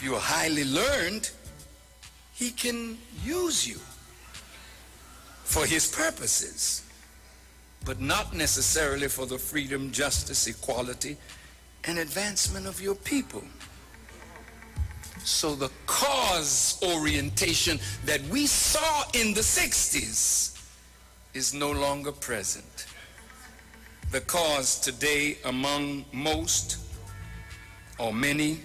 you're highly learned, he can use you for his purposes, but not necessarily for the freedom, justice, equality, and advancement of your people. So the cause orientation that we saw in the 60s is no longer present. The cause today among most or many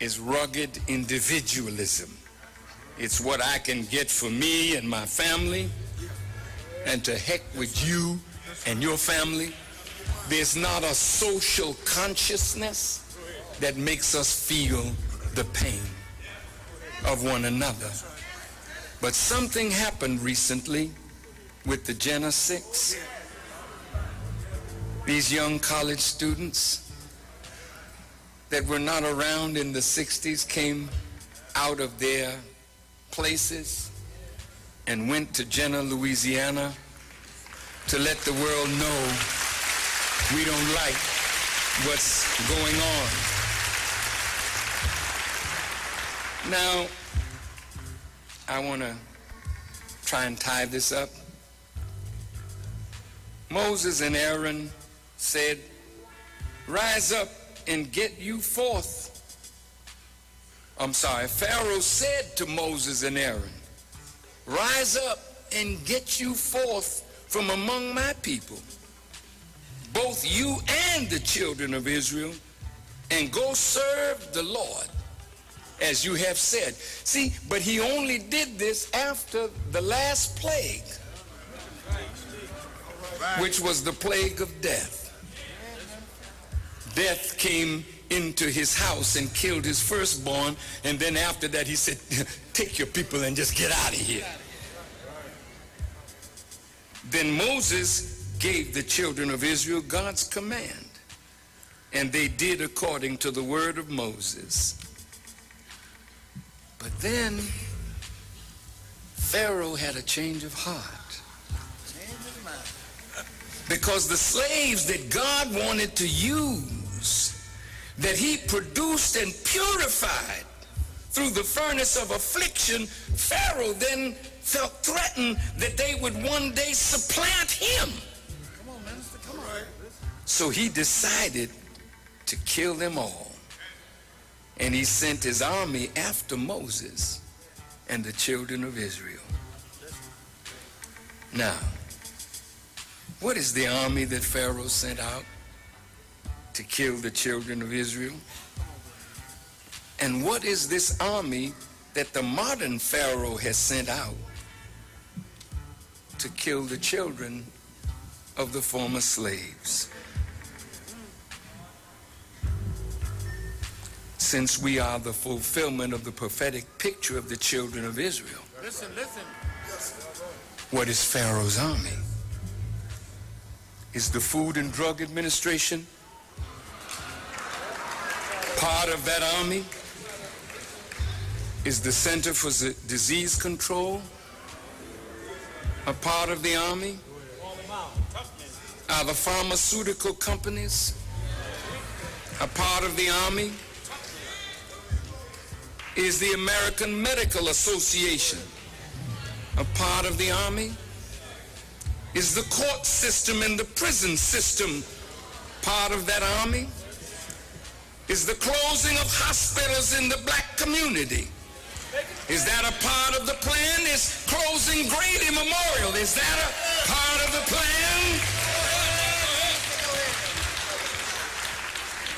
is rugged individualism. It's what I can get for me and my family, and to heck with you and your family. There's not a social consciousness that makes us feel the pain of one another. But something happened recently with the Gen 6. These young college students that were not around in the 60s came out of their places and went to Jena, Louisiana to let the world know we don't like what's going on. Now, I want to try and tie this up. Moses and Aaron said, "Rise up and get you forth." Pharaoh said to Moses and Aaron, "Rise up and get you forth from among my people, both you and the children of Israel, and go serve the Lord as you have said." See, but he only did this after the last plague, which was the plague of death. Death came into his house and killed his firstborn, and then after that he said, "Take your people and just get out of here." Then Moses gave the children of Israel God's command, and they did according to the word of Moses. But then Pharaoh had a change of heart, because the slaves that God wanted to use, that he produced and purified through the furnace of affliction, Pharaoh then felt threatened that they would one day supplant him. Come on, minister, come on. So he decided to kill them all. And he sent his army after Moses and the children of Israel. Now, what is the army that Pharaoh sent out to kill the children of Israel? And what is this army that the modern Pharaoh has sent out to kill the children of the former slaves? Since we are the fulfillment of the prophetic picture of the children of Israel, listen. what is Pharaoh's army? Is the Food and Drug Administration part of that army? Is the Center for Disease Control a part of the army? Are the pharmaceutical companies a part of the army? Is the American Medical Association a part of the army? Is the court system and the prison system part of that army? Is the closing of hospitals in the black community, is that a part of the plan? Is closing Grady Memorial, is that a part of the plan?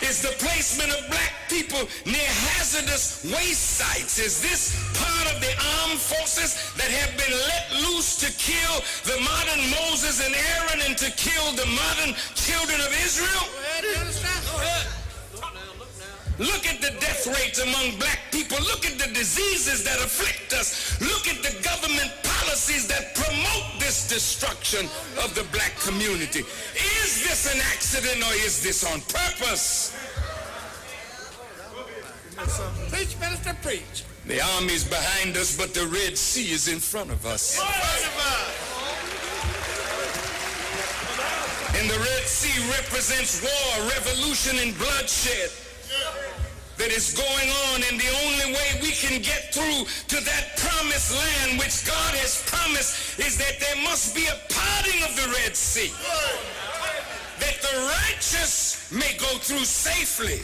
Is the placement of black people near hazardous waste sites, is this part of the armed forces that have been let loose to kill the modern Moses and Aaron and to kill the modern children of Israel? Look at the death rates among black people. Look at the diseases that afflict us. Look at the government policies that promote this destruction of the black community. Is this an accident or is this on purpose? Preach, minister, preach. The army's behind us, but the Red Sea is in front of us. And the Red Sea represents war, revolution, and bloodshed. that is going on, and the only way we can get through to that promised land which God has promised is that there must be a parting of the Red Sea, that the righteous may go through safely.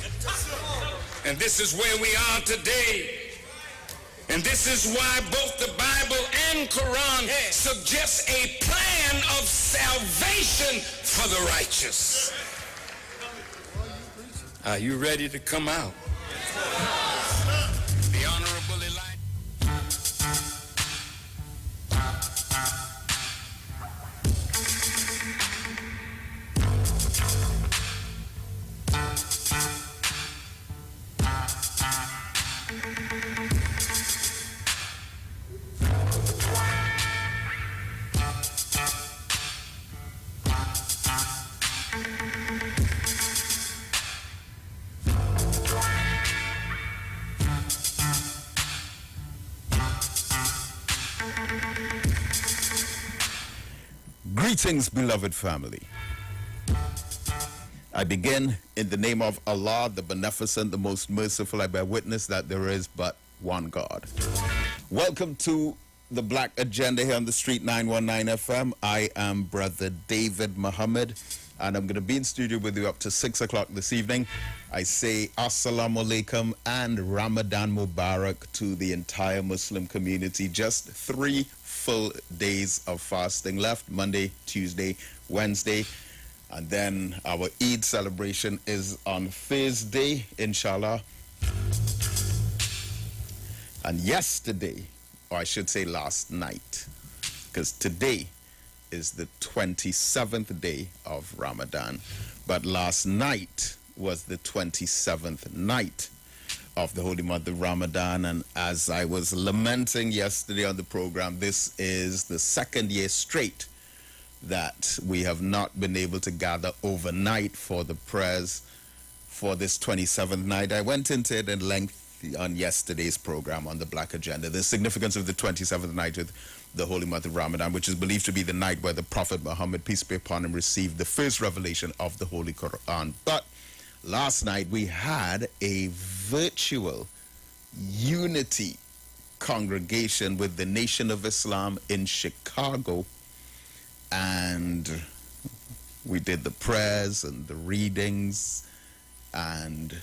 And this is where we are today. And this is why both the Bible and Quran suggest a plan of salvation for the righteous. Are you ready to come out? The Honorable Elijah. Greetings, beloved family. I begin in the name of Allah, the Beneficent, the Most Merciful. I bear witness that there is but one God. Welcome to the Black Agenda here on the Street 919 FM. I am Brother David Muhammad, and I'm going to be in studio with you up to 6 o'clock this evening. I say Assalamu Alaikum and Ramadan Mubarak to the entire Muslim community. Just 3 full days of fasting left: Monday, Tuesday, Wednesday, and then our Eid celebration is on Thursday, inshallah. And yesterday, or I should say last night, because today is the 27th day of Ramadan, but last night was the 27th night of the holy month of Ramadan. And as I was lamenting yesterday on the program, this is the second year straight that we have not been able to gather overnight for the prayers for this 27th night. I went into it in length on yesterday's program on the Black Agenda, the significance of the 27th night of the holy month of Ramadan, which is believed to be the night where the Prophet Muhammad, peace be upon him, received the first revelation of the Holy Quran. But last night we had a virtual unity congregation with the Nation of Islam in Chicago, and we did the prayers and the readings and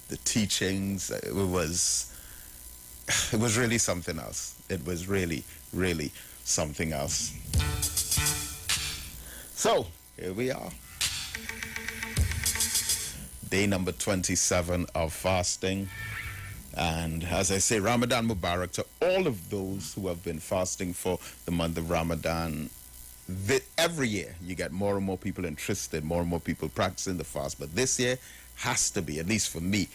the teachings. It was really something else. It was really something else. So here we are, day number 27 of fasting. And as I say, Ramadan Mubarak to all of those who have been fasting for the month of Ramadan. Every year you get more and more people interested, more and more people practicing the fast. But this year has to be, at least for me,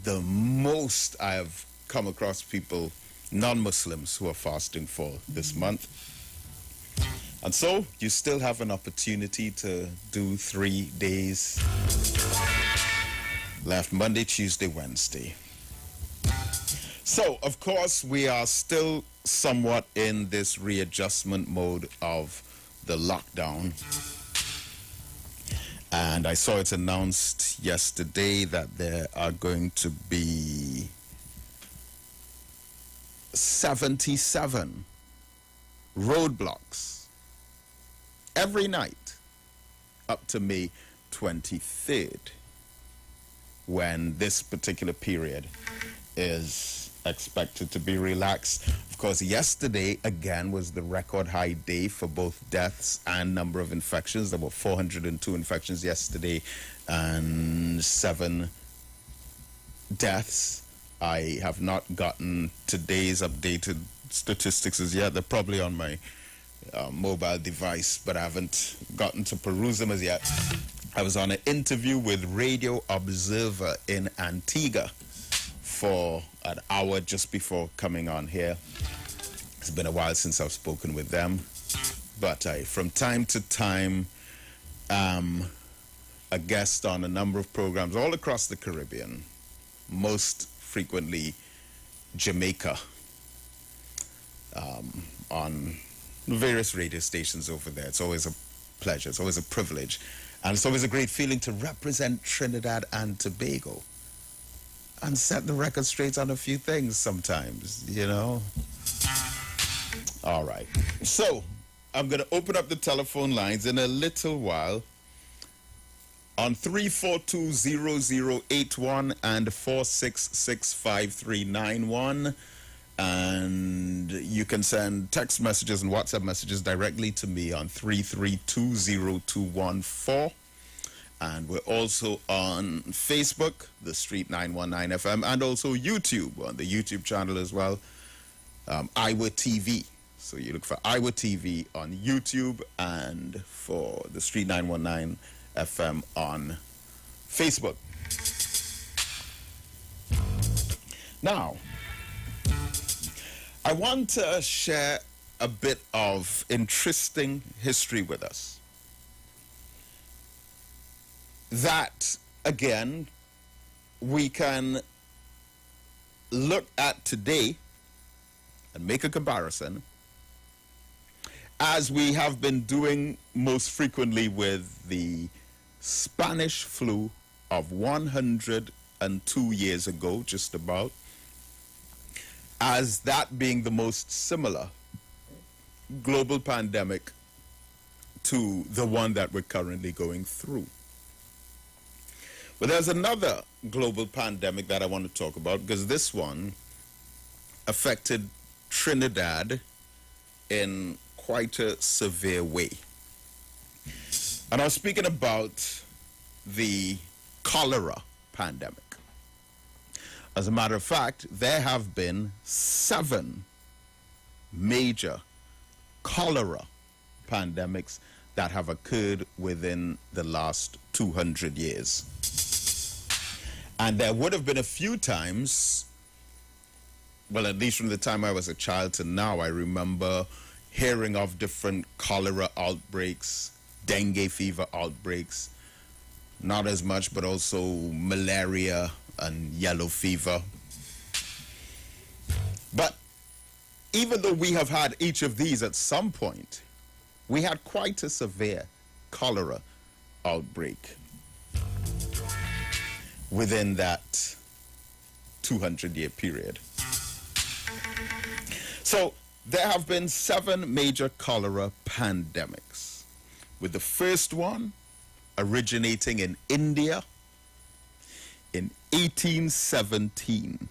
the most I have come across people, non-Muslims, who are fasting for this month. And so you still have an opportunity to do 3 days left: Monday, Tuesday, Wednesday. So, of course, we are still somewhat in this readjustment mode of the lockdown. And I saw it announced yesterday that there are going to be 77 roadblocks every night up to May 23rd, when this particular period is expected to be relaxed. Of course, yesterday again was the record high day for both deaths and number of infections. There were 402 infections yesterday and 7 deaths. I have not gotten today's updated statistics as yet. They're probably on my mobile device, but I haven't gotten to peruse them as yet. I was on an interview with Radio Observer in Antigua for an hour just before coming on here. It's been a while since I've spoken with them, but I, from time to time, am a guest on a number of programs all across the Caribbean, most frequently Jamaica, on various radio stations over there. It's always a pleasure, it's always a privilege, and it's always a great feeling to represent Trinidad and Tobago. and set the record straight on a few things sometimes, you know. All right. So, I'm going to open up the telephone lines in a little while on 342-0081 and 4665391. And you can send text messages and WhatsApp messages directly to me on 3320214. And we're also on Facebook, The Street 919 FM, and also YouTube, on the YouTube channel as well, Iwer TV. So you look for Iwer TV on YouTube and for The Street 919 FM on Facebook. Now, I want to share a bit of interesting history with us. That, again, we can look at today and make a comparison, as we have been doing most frequently with the Spanish flu of 102 years ago, just about, as that being the most similar global pandemic to the one that we're currently going through. But there's another global pandemic that I want to talk about, because this one affected Trinidad in quite a severe way. And I was speaking about the cholera pandemic. As a matter of fact, there have been 7 major cholera pandemics that have occurred within the last 200 years. And there would have been a few times, well, at least from the time I was a child to now, I remember hearing of different cholera outbreaks, dengue fever outbreaks, not as much, but also malaria and yellow fever. But even though we have had each of these at some point, we had quite a severe cholera outbreak within that 200-year period. So there have been 7 major cholera pandemics, with the first one originating in India in 1817.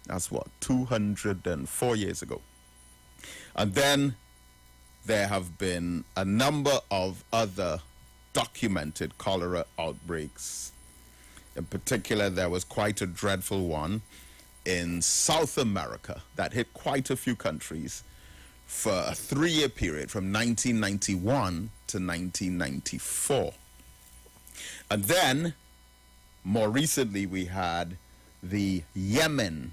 That's what, 204 years ago. And then there have been a number of other documented cholera outbreaks. In particular, there was quite a dreadful one in South America that hit quite a few countries for a 3-year period from 1991 to 1994. And then, more recently, we had the Yemen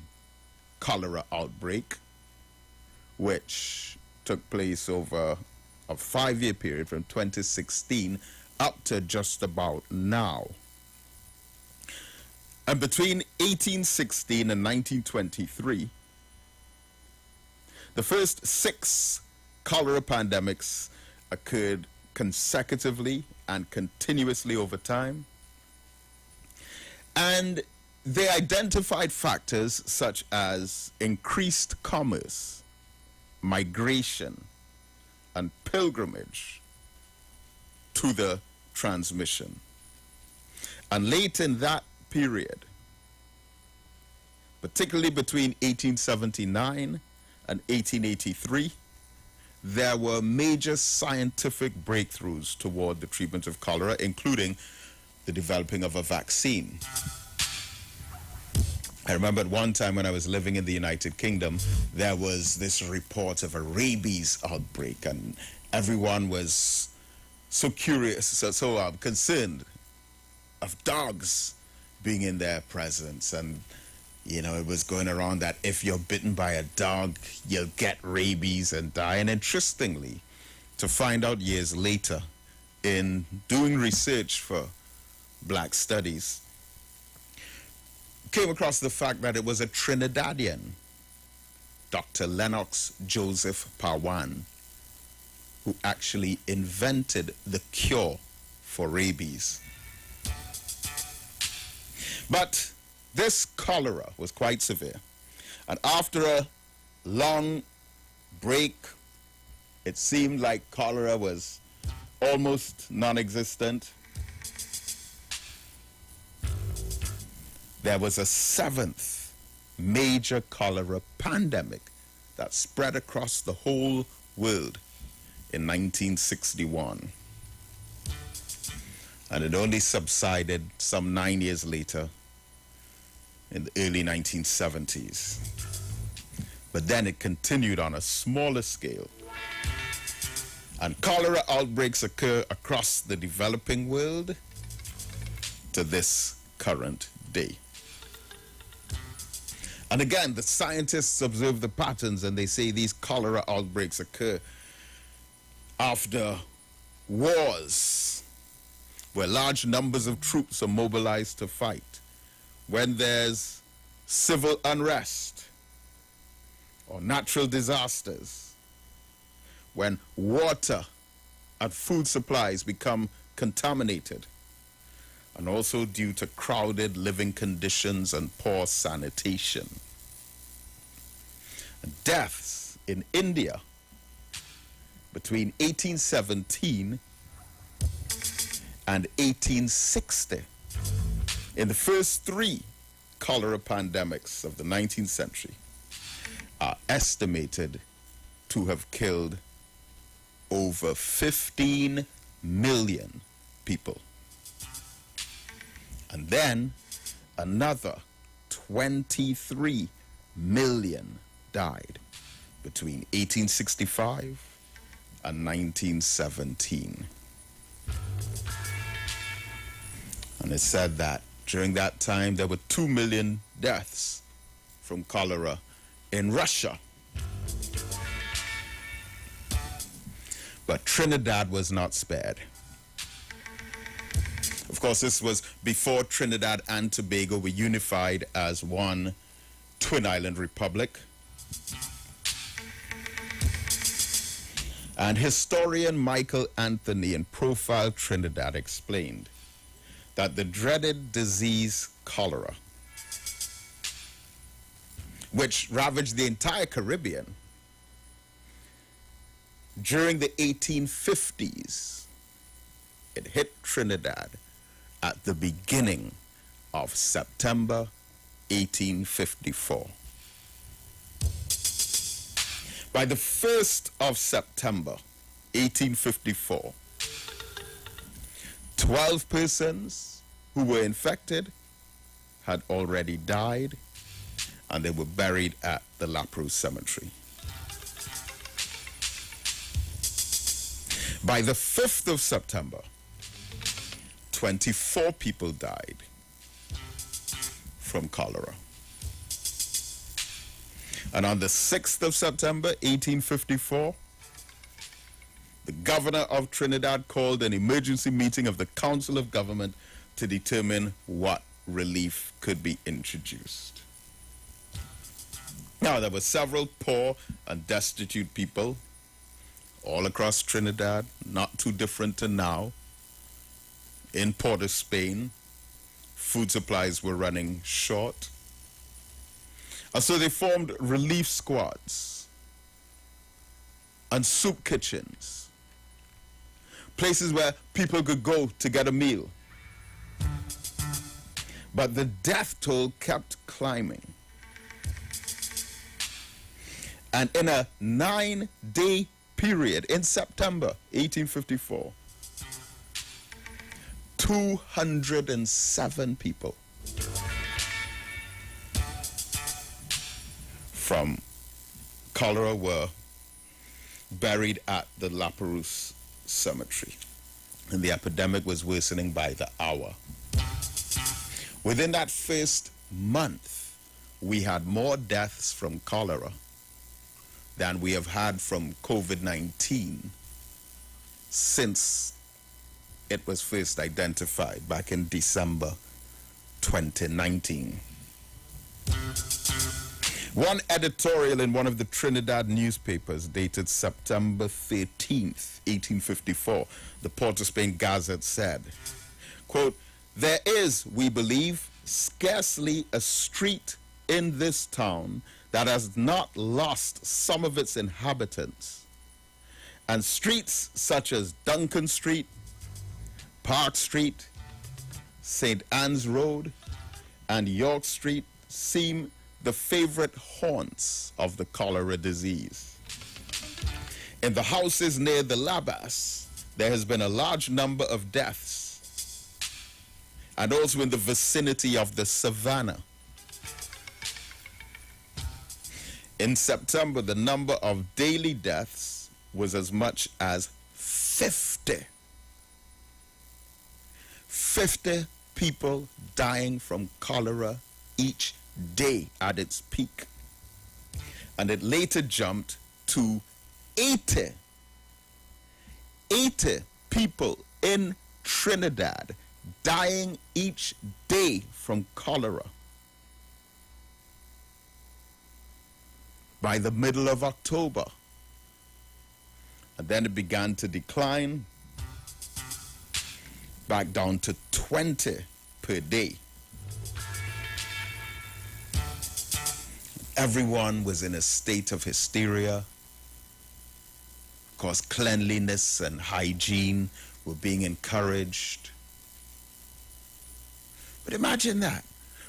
cholera outbreak, which took place over a 5-year period from 2016 up to just about now. And between 1816 and 1923, the first 6 cholera pandemics occurred consecutively and continuously over time. And they identified factors such as increased commerce, migration, and pilgrimage to the transmission. And late in that period, particularly between 1879 and 1883, there were major scientific breakthroughs toward the treatment of cholera, including the developing of a vaccine. I remember at one time when I was living in the United Kingdom, there was this report of a rabies outbreak, and everyone was so curious, so concerned of dogs being in their presence. And, you know, it was going around that if you're bitten by a dog, you'll get rabies and die. And interestingly, to find out years later, in doing research for Black Studies, came across the fact that it was a Trinidadian, Dr. Lennox Joseph Pawan, who actually invented the cure for rabies. But this cholera was quite severe. And after a long break, it seemed like cholera was almost non-existent. There was a seventh major cholera pandemic that spread across the whole world in 1961. And it only subsided some 9 years later in the early 1970s. But then it continued on a smaller scale. And cholera outbreaks occur across the developing world to this current day. And again, the scientists observe the patterns and they say these cholera outbreaks occur after wars, where large numbers of troops are mobilized to fight, when there's civil unrest or natural disasters, when water and food supplies become contaminated, and also due to crowded living conditions and poor sanitation. Deaths in India between 1817 and 1860, in the first three cholera pandemics of the 19th century, are estimated to have killed over 15 million people. And then another 23 million died between 1865 and 1917. And it said that during that time there were 2 million deaths from cholera in Russia. But Trinidad was not spared. Of course, this was before Trinidad and Tobago were unified as one twin island republic. And historian Michael Anthony in Profile Trinidad explained that the dreaded disease cholera, which ravaged the entire Caribbean during the 1850s, it hit Trinidad at the beginning of September 1854. By the 1st of September 1854, 12 persons who were infected had already died, and they were buried at the Lapro Cemetery. By the 5th of September, 24 people died from cholera. And on the 6th of September, 1854, the governor of Trinidad called an emergency meeting of the Council of Government to determine what relief could be introduced. Now, there were several poor and destitute people all across Trinidad, not too different to now. In Port of Spain, food supplies were running short. And so they formed relief squads and soup kitchens, places where people could go to get a meal. But the death toll kept climbing. And in a 9-day period, in September 1854, 207 people from cholera were buried at the Lapro Cemetery. And the epidemic was worsening by the hour. Within that first month, we had more deaths from cholera than we have had from COVID-19 since it was first identified back in December 2019. One editorial in one of the Trinidad newspapers dated September 13th, 1854, the Port of Spain Gazette said, quote, "There is, we believe, scarcely a street in this town that has not lost some of its inhabitants. And streets such as Duncan Street, Park Street, St. Anne's Road, and York Street seem the favorite haunts of the cholera disease. In the houses near the Labas, there has been a large number of deaths, and also in the vicinity of the Savannah. In September, the number of daily deaths was as much as 50. 50 people dying from cholera each day at its peak. And it later jumped to 80. 80 people in Trinidad dying each day from cholera. By the middle of October. And then it began to decline back down to 20 per day. Everyone was in a state of hysteria. Of course, cleanliness and hygiene were being encouraged. But imagine that.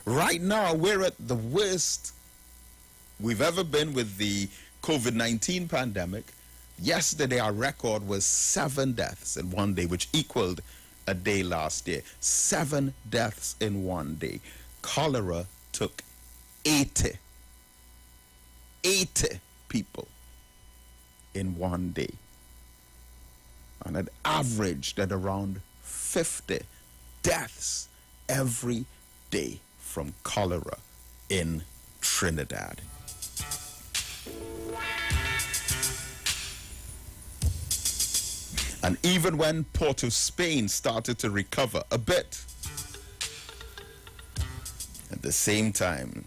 Right now, we're at the worst we've ever been with the COVID-19 pandemic. Yesterday, our record was 7 deaths in one day, which equaled a day last year. 7 deaths in one day. Cholera took 80 people in one day. And it averaged at around 50 deaths every day from cholera in Trinidad. And even when Port of Spain started to recover a bit, at the same time,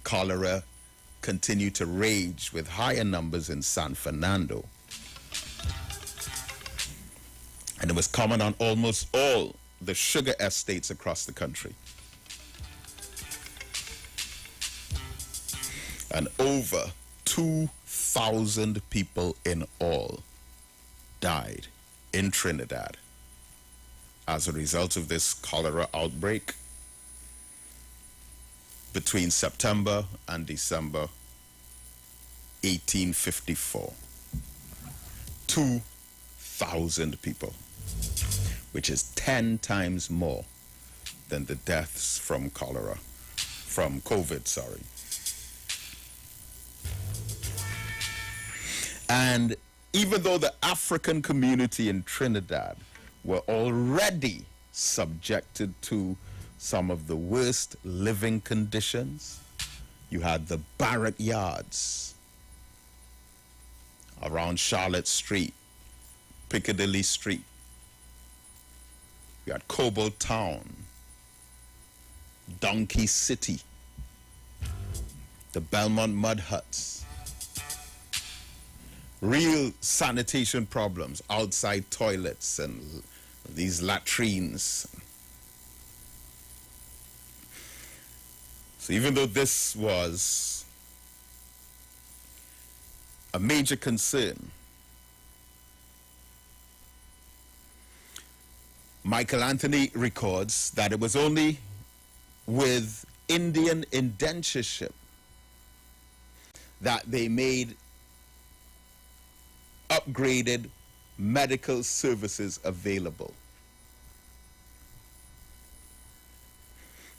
cholera continued to rage with higher numbers in San Fernando. And it was common on almost all the sugar estates across the country. And over 2,000 people in all died in Trinidad as a result of this cholera outbreak between September and December 1854. 2,000 people, which is 10 times more than the deaths from cholera, from COVID, sorry. And even though the African community in Trinidad were already subjected to some of the worst living conditions, you had the barrack yards around Charlotte Street, Piccadilly Street. You had Cobo Town, Donkey City, the Belmont mud huts. Real sanitation problems, outside toilets and these latrines. So even though this was a major concern, Michael Anthony records that it was only with Indian indentureship that they made upgraded medical services available.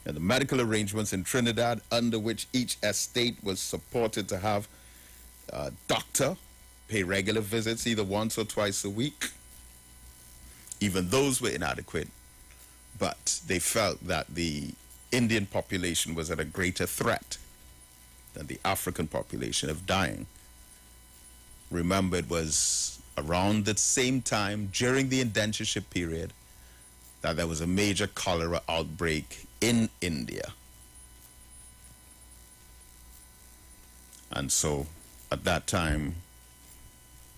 And the medical arrangements in Trinidad, under which each estate was supported to have a doctor pay regular visits either once or twice a week, even those were inadequate. But they felt that the Indian population was at a greater threat than the African population of dying. Remember, it was around the same time during the indentureship period that there was a major cholera outbreak in India. And so at that time,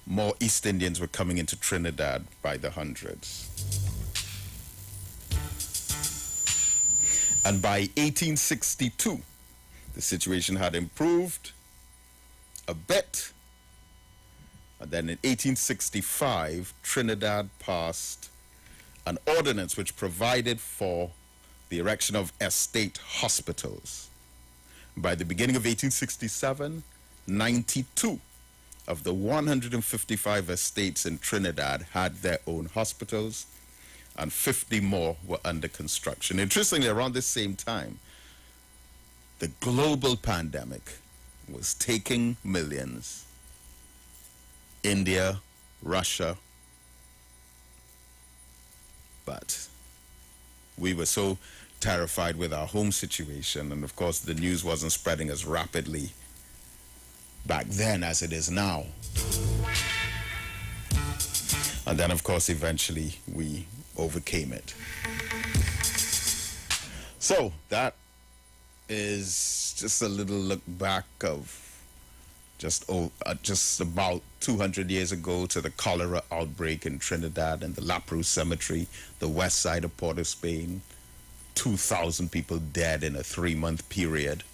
more East Indians were coming into Trinidad by the hundreds. And by 1862, the situation had improved a bit. And then in 1865, Trinidad passed an ordinance which provided for the erection of estate hospitals. By the beginning of 1867, 92 of the 155 estates in Trinidad had their own hospitals, and 50 more were under construction. Interestingly, around this same time, the global pandemic was taking millions. India, Russia, but we were so terrified with our home situation, and of course the news wasn't spreading as rapidly back then as it is now. And then of course eventually we overcame it. So that is just a little look back of just about 200 years ago to the cholera outbreak in Trinidad and the La Perouse Cemetery, the west side of Port of Spain. 2,000 people dead in a 3-month period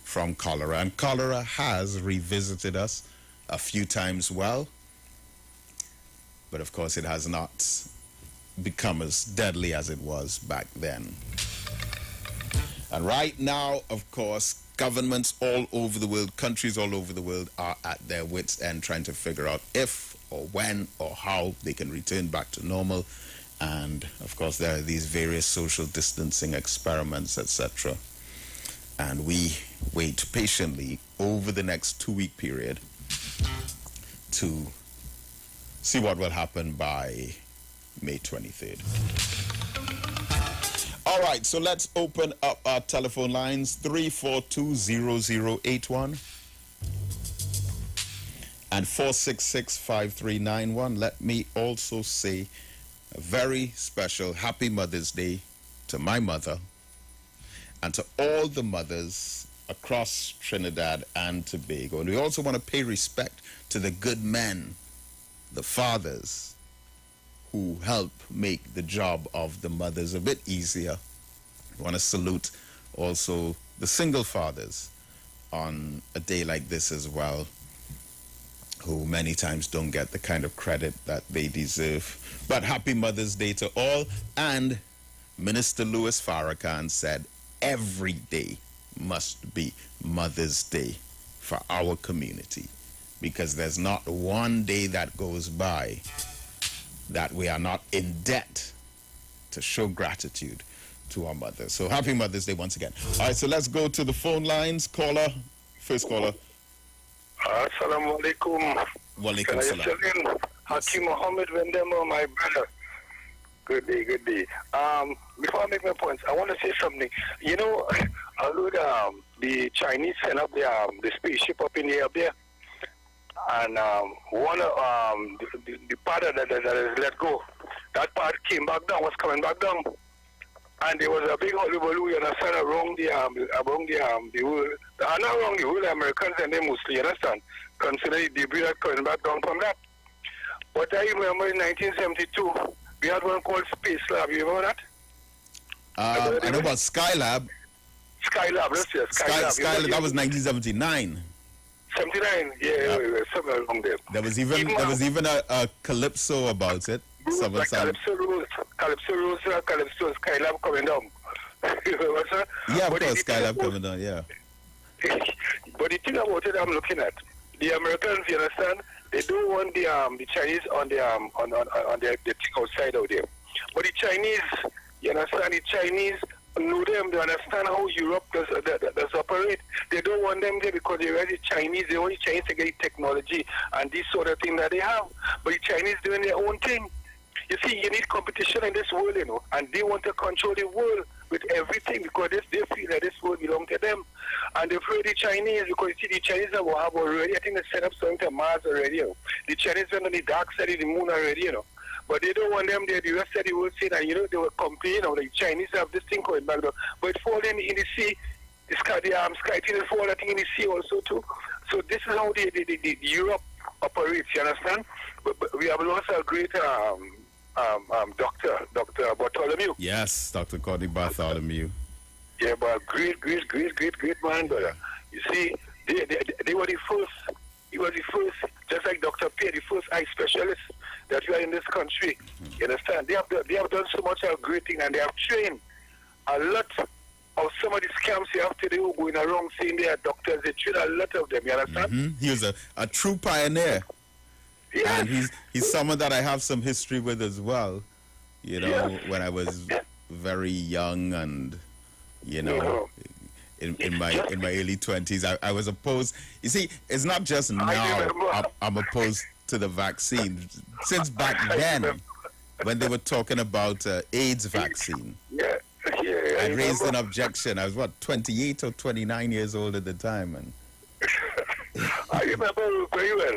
from cholera. And cholera has revisited us a few times well, but of course it has not become as deadly as it was back then. And right now, of course, governments all over the world, countries all over the world are at their wits' end trying to figure out if or when or how they can return back to normal. And of course, there are these various social distancing experiments, etc. And we wait patiently over the next 2-week period to see what will happen by May 23rd. All right, so let's open up our telephone lines, 342-0081 and 466-5391. Let me also say a very special Happy Mother's Day to my mother and to all the mothers across Trinidad and Tobago. And we also want to pay respect to the good men, the fathers, who help make the job of the mothers a bit easier. I want to salute also the single fathers on a day like this as well, who many times don't get the kind of credit that they deserve. But happy Mother's Day to all. And Minister Louis Farrakhan said every day must be Mother's Day for our community, because there's not one day that goes by that we are not in debt to show gratitude to our mothers. So happy Mother's Day once again. All right, so let's go to the phone lines. Caller, first caller. Assalamu alaikum. Walaikum salam. Hakim Mohammed Vendemo, my brother. Good day, good day. Before I make my points, I want to say something. You know, although the Chinese sent up the spaceship up in the air there, and one the part that is let go, that part came back down, was coming back down, and there was a big hullabaloo, you understand, around the world, not around the world, Americans and them mostly, you understand, consider the debris that coming back down from that. But I remember in 1972, we had one called Space Lab. You remember that? I know about Skylab. Skylab, let's say Skylab. Skylab, that was 1979. 79, yeah, somewhere along there. There was even a calypso about it. Like Calypso Rose, Skylab coming down. Yeah, of course, Skylab coming down, yeah. But the thing about it I'm looking at, the Americans, you understand, they don't want the Chinese on the thing outside out there. But the Chinese, you understand, the Chinese know them, they understand how Europe does operate. They don't want them there because they're already Chinese, they want the Chinese to get the technology and this sort of thing that they have. But the Chinese doing their own thing. You see, you need competition in this world, you know, and they want to control the world with everything because they feel that this world belongs to them. And they're afraid the Chinese, because you see, the Chinese have already, I think they set up something to Mars already, you know. The Chinese went on the dark side of the moon already, you know. But they don't want them there. The rest of the world say that, you know, they were complaining, you know, the Chinese have this thing going back down. But it falls in the sea. The sky thing is falling, I think, in the sea also, too. So this is how the Europe operates, you understand? But we have lost a great Dr. Bartholomew. Yes, Dr. Cody Bartholomew. Yeah, but great man, brother. You see, they were the first. He was the first, just like Dr. Pierre, the first eye specialist that we are in this country. You understand? They have done so much of great thing, and they have trained a lot of some of the scams you have today who going around saying they are doctors. They train a lot of them. You understand? He was a true pioneer. Yes. And he's someone that I have some history with as well. You know, when I was very young and, you know, in my early 20s, I was opposed. You see, it's not just now I'm opposed to the vaccine. Since back then, when they were talking about AIDS vaccine, I raised an objection. I was, 28 or 29 years old at the time. And I remember very well.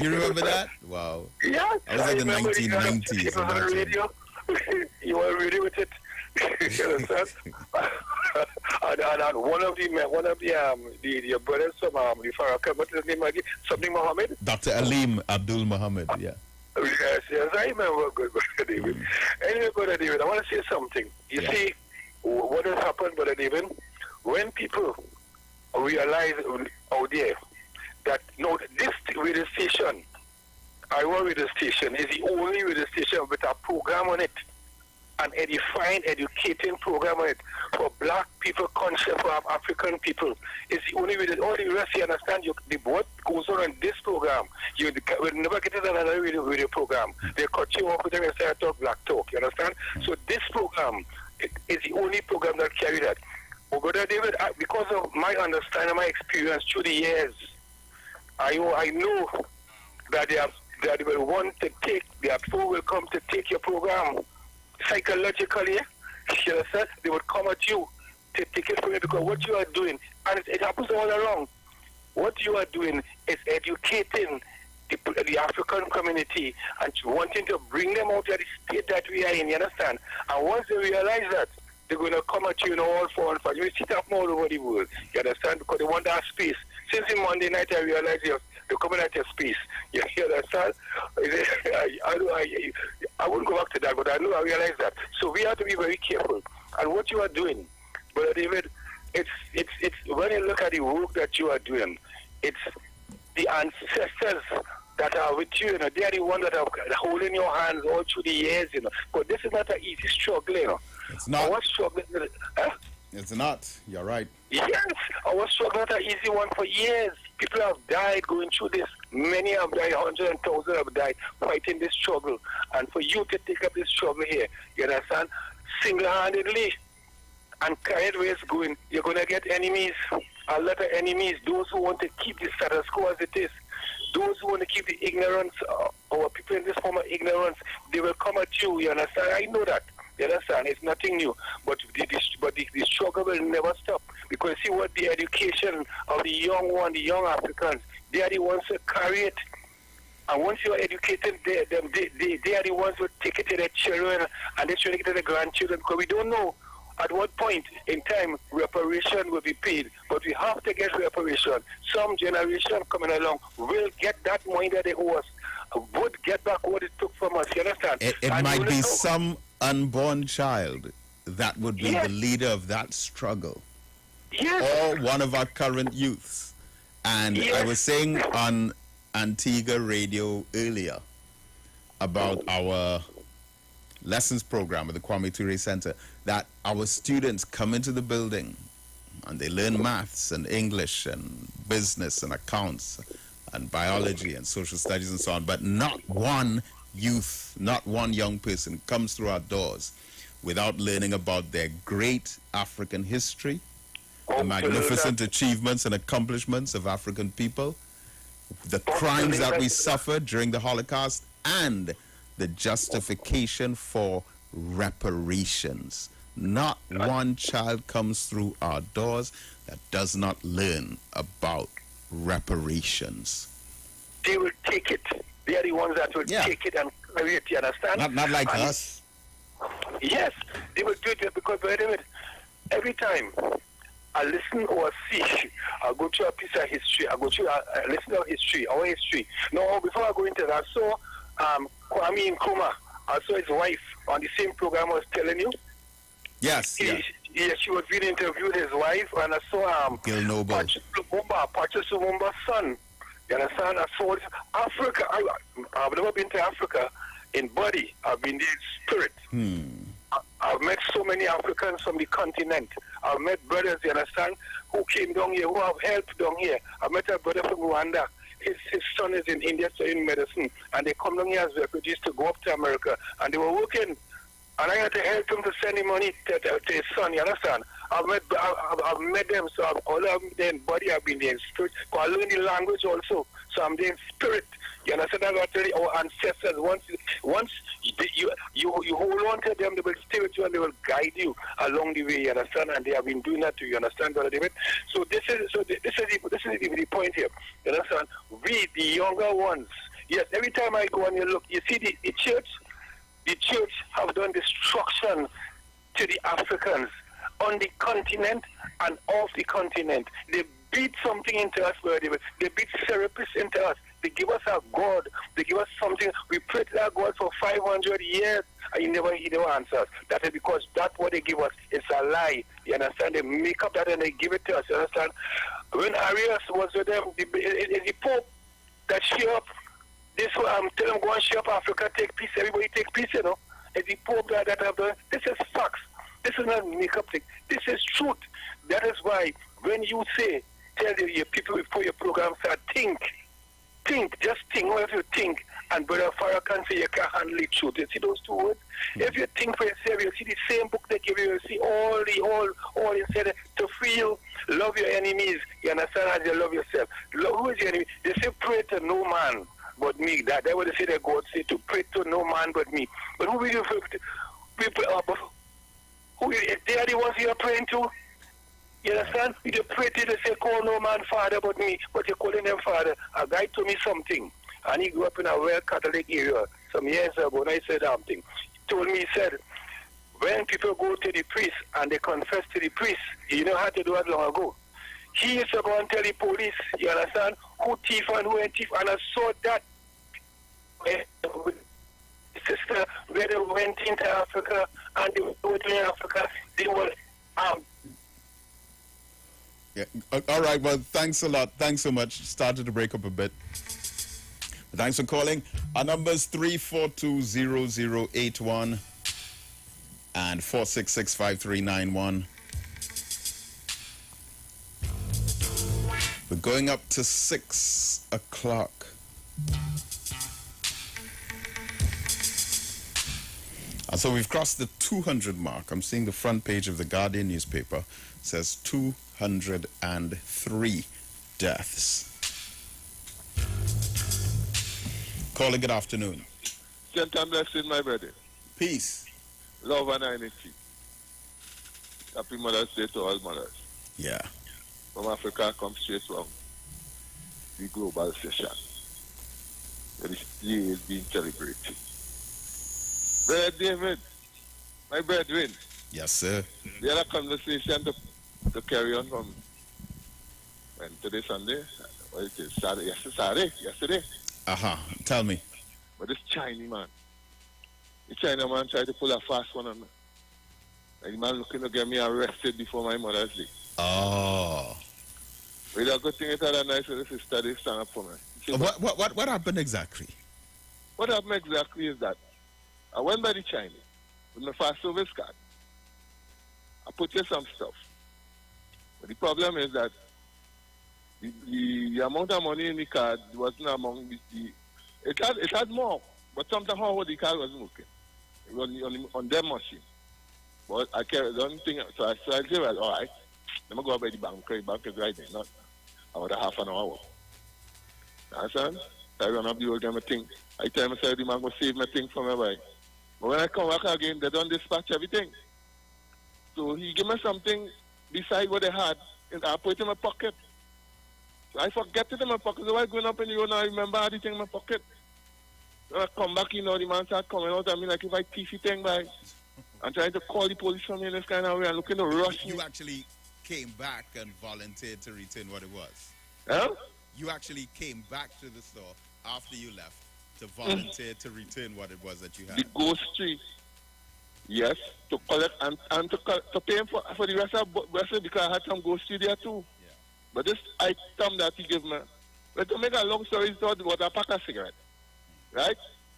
you remember that? Wow. Yeah. I was in the 1990s. It was on the radio. You were ready with it. You understand? and one of the brothers from the Farrakhan, what's his name again? Something Mohammed? Dr. Aleem Abdul Muhammad, yeah. Yes, I remember, Brother David. Anyway, Brother David, I want to say something. You see, what has happened, Brother David, when people realize out there that, no, this radio station, Iwer radio station, is the only radio station with a program on it, an edifying, educating program on it for black people, conscious for African people. It's the only way that all the rest, you understand, what goes on in this program, you will never get it in another radio program. They cut you off with them and say, I talk black talk, you understand? So this program is the only program that carry that. But Brother David, because of my understanding, my experience through the years, I know that they will want to take, their people will come to take your program psychologically. You understand? They would come at you to take it from you because what you are doing, and it happens all along, what you are doing is educating the African community and wanting to bring them out of the state that we are in, you understand? And once they realize that, they're going to come at you in all four and five. You sit up all over the world, you understand? Because they want that space. Since the Monday night, I realized they're coming at your space. You understand? I wouldn't go back to that, but I realize that. So we have to be very careful. And what you are doing, Brother David, it's when you look at the work that you are doing, it's the ancestors that are with you, they are the ones that are holding your hands all through the years, But this is not an easy struggle, It's not. Our struggle, It's not. You're right. Yes, our struggle is not an easy one for years. People have died going through this. Many have died, hundreds and thousands have died fighting this struggle. And for you to take up this struggle here, you understand, single-handedly and carried where it's going, you're going to get enemies, a lot of enemies, those who want to keep the status quo as it is. Those who want to keep the ignorance, our people in this form of ignorance, they will come at you, you understand? I know that. You understand? It's nothing new. But the struggle will never stop. Because see what the education of the young Africans, they are the ones who carry it. And once you are educated, they are the ones who take it to their children and they take it to their grandchildren. Because we don't know at what point in time reparation will be paid. But we have to get reparation. Some generation coming along will get that money that they owe us, would get back what it took from us. You understand? It might be some unborn child that would be the leader of that struggle. Yes. Or one of our current youths. And I was saying on Antigua Radio earlier about our lessons program at the Kwame Ture Center, that our students come into the building and they learn maths and English and business and accounts and biology and social studies and so on, but not one youth, not one young person comes through our doors without learning about their great African history, the magnificent achievements and accomplishments of African people, the crimes that we suffered during the Holocaust, and the justification for reparations. Not one child comes through our doors that does not learn about reparations. They will take it. They are the ones that will take it and carry it, you understand? Not like us. Yes, they will do it because, wait a minute, every time I listen or see, I go to a piece of history, I listen to our history. No, before I go into that, I saw Kwame Nkrumah, I saw his wife on the same program I was telling you. Yes. Yes, she was being interviewed, his wife, and I saw Gil Noble. Patrice Lumumba's son. You understand? I saw Africa. I've never been to Africa in body. I've been in spirit. I've met so many Africans from the continent. I've met brothers, you understand, who came down here, who have helped down here. I met a brother from Rwanda. His son is in India studying medicine, and they come down here as refugees to go up to America, and they were working. And I had to help him to send him money to his son, you understand? I've met them, so I've all of them in body, I've been there in spirit. I learned the language also, so I'm there in spirit. You understand? I got to tell you, our ancestors, once you hold on to them, they will stay with you and they will guide you along the way, you understand? And they have been doing that to you, you understand, Brother David? So this is the point here, you understand? We, the younger ones, yes, every time I go and you look, you see the church have done destruction to the Africans on the continent and off the continent. They beat something into us, Brother David. They beat therapists into us. They give us a God. They give us something. We pray to that God for 500 years, and he never answers. That is because that's what they give us. It's a lie. You understand? They make up that and they give it to us. You understand? When Arias was with them, the Pope that cheer up. This tell them go and share up Africa, take peace. Everybody take peace, you know. It's the Pope that have done. This is facts. This is not make-up thing. This is truth. That is why when you say, tell your people before your program start, think, just think. What if you think? And Brother Farrakhan say you can't handle the truth. You see those two words? If you think for yourself, you see the same book they give you. You see all instead to free you. Love your enemies. You understand? As you love yourself. Who is your enemy? They say pray to no man but me. That's what they say that God say, to pray to no man but me. But who will you pray? They are the ones you are praying to. You understand? You pray to, they say, call no man father but me, but you're calling them father. A guy told me something, and he grew up in a well Catholic area some years ago, and I said something. He told me, he said, when people go to the priest and they confess to the priest, you know how to do it long ago. He used to go and tell the police, you understand, who thief and who ain't thief, and I saw that sister, where they went into Africa, and they were in Africa, they were Yeah. All right. Well, thanks a lot. Thanks so much. Started to break up a bit. Thanks for calling. Our numbers 3420081 and 4665391. We're going up to 6 o'clock. And so we've crossed the 200 mark. I'm seeing the front page of the Guardian newspaper. It says 203 deaths. Calling, good afternoon. Gentle blessing, my brother. Peace. Love and unity. Happy Mother's Day to all mothers. Yeah. From Africa, come straight from the global session. This day is being celebrated. Brother David, my brethren. Yes, sir. We had a conversation to carry on from today Sunday. What it is? Yesterday. Tell me. But this Chinese man, the China man tried to pull a fast one on me. And the man looking to get me arrested before my Mother's Day. Oh. Well, a good thing is that nice little sister, they stand up for me. What happened exactly? What happened exactly is that I went by the Chinese with my fast service card. I purchased some stuff. But the problem is that the amount of money in the card wasn't among it had more, but somehow the card wasn't working. It was on their machine. But I carried one thing, so I said, well, all right, let me go by the bank. The bank is right there, not about a half an hour. Understand? I run up the old game thing. I tell myself the man will save my thing from my bike. But when I come back again, they don't dispatch everything. So he gave me something beside what they had, and I put it in my pocket. So I forget it in my pocket. So I going up in the road and I remember everything in my pocket. When I come back, the man started coming out at me like if I thief the thing by. I'm trying to call the police from me in this kind of way and looking to rush me. You actually came back and volunteered to return what it was? Huh? You actually came back to the store after you left to volunteer to return what it was that you had? The ghost tree. Yes, to collect and to pay him for the rest of because I had some ghost there too. But this item that he gave me, but to make a long story short, was a pack of cigarette, right?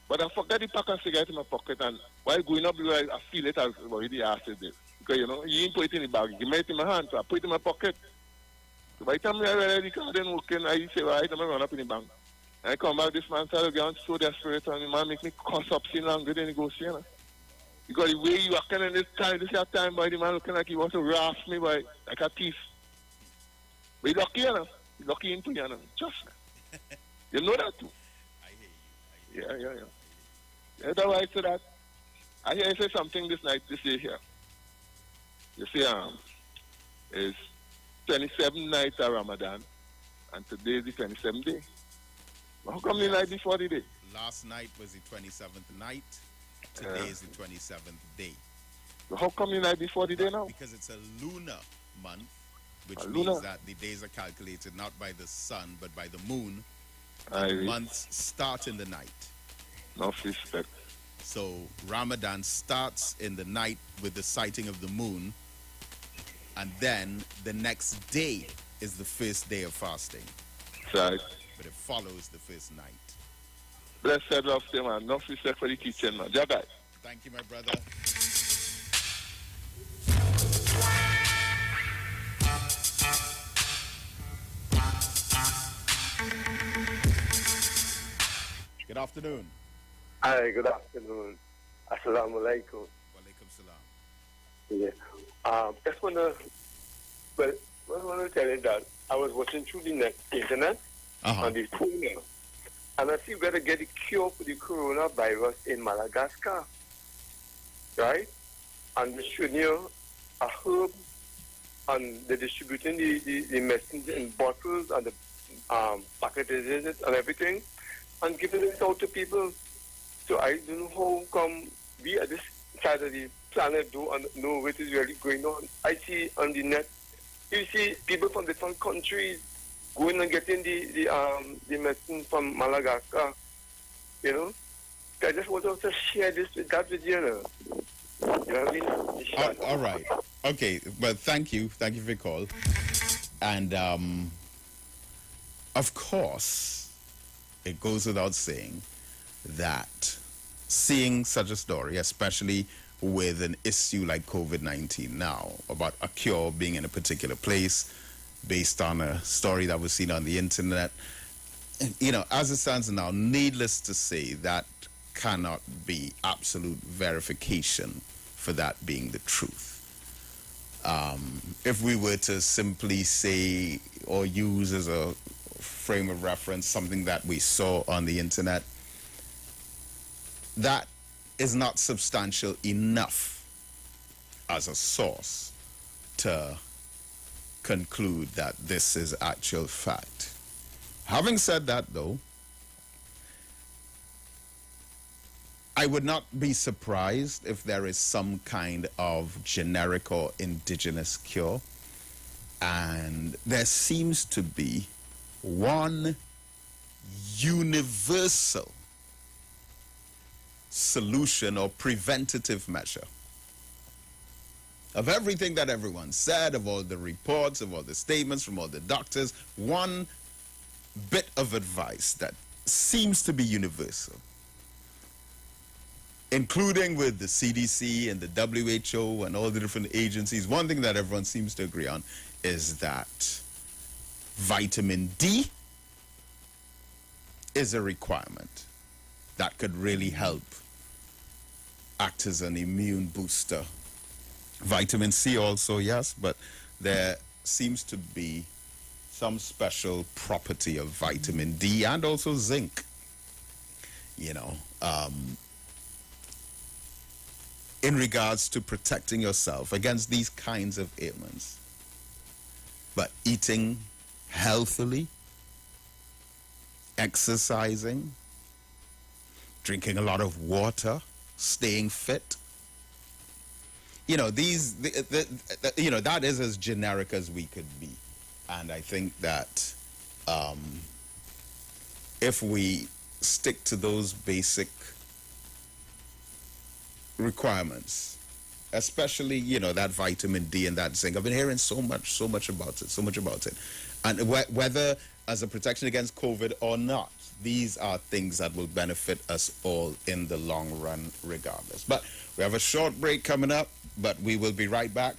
But I forgot the pack of cigarette in my pocket, and while going up, I feel it as already after this. Because, you know, he didn't put it in the bag, he made it in my hand, so I put it in my pocket. So by the time I realized the car didn't work, I say, right, I'm going to run up in the bank. And I come back, this man started getting so desperate, and the man make me cuss up, seeing longer than he goes, you know. Because the way you acting in this time, boy, the man looking like he wants to rasp me, boy, like a thief. But he lucky, you know. He lucky into you, know. Just, you know that too. I hear you. Yeah. That's why I say that. I hear you say something this day here. You see, it's 27 nights of Ramadan, and today is the 27th day. How come the night before the day? Last night was the 27th night. Today is the 27th day. So how come the night before the day now? Because it's a lunar month, which A means lunar? that the days are calculated not by the sun, but by the moon. I The months start in the night. no respect. So Ramadan starts in the night with the sighting of the moon, and then the next day is the first day of fasting. Right. But it follows the first night. Blessed love them, man. No respect for the kitchen, man. Jagai. Thank you, my brother. Good afternoon. Hi, good afternoon. Assalamu alaikum. Walaikum salam. Yeah. Just wanna tell you that I was watching through the internet on the phone now, and I see we gotta get a cure for the coronavirus in Madagascar, right? And they're showing you a herb, and they're distributing the medicines in bottles and the packaging it and everything, and giving it out to people. So I don't know how come we at this side of the planet don't know what is really going on. I see on the net, you see people from different countries going and getting the medicine from Madagascar, you know. I just want to share this with that with you, know. You know what I mean? All right. Okay, but thank you. Thank you for your call. And of course, it goes without saying that seeing such a story, especially with an issue like COVID-19 now, about a cure being in a particular place based on a story that was seen on the internet, you know, as it stands now, needless to say, that cannot be absolute verification for that being the truth. If we were to simply say or use as a frame of reference something that we saw on the internet, that is not substantial enough as a source to conclude that this is actual fact. Having said that, though, I would not be surprised if there is some kind of generic or indigenous cure, and there seems to be one universal solution or preventative measure. Of everything that everyone said, of all the reports, of all the statements from all the doctors, one bit of advice that seems to be universal, including with the CDC and the WHO and all the different agencies, one thing that everyone seems to agree on is that vitamin D is a requirement that could really help act as an immune booster. Vitamin C also, yes, but there seems to be some special property of vitamin D and also zinc, you know, in regards to protecting yourself against these kinds of ailments. But eating healthily, exercising, drinking a lot of water, staying fit, you know, you know, that is as generic as we could be. And I think that if we stick to those basic requirements, especially, that vitamin D and that zinc. I've been hearing so much about it. And whether as a protection against COVID or not, these are things that will benefit us all in the long run regardless. But we have a short break coming up, but we will be right back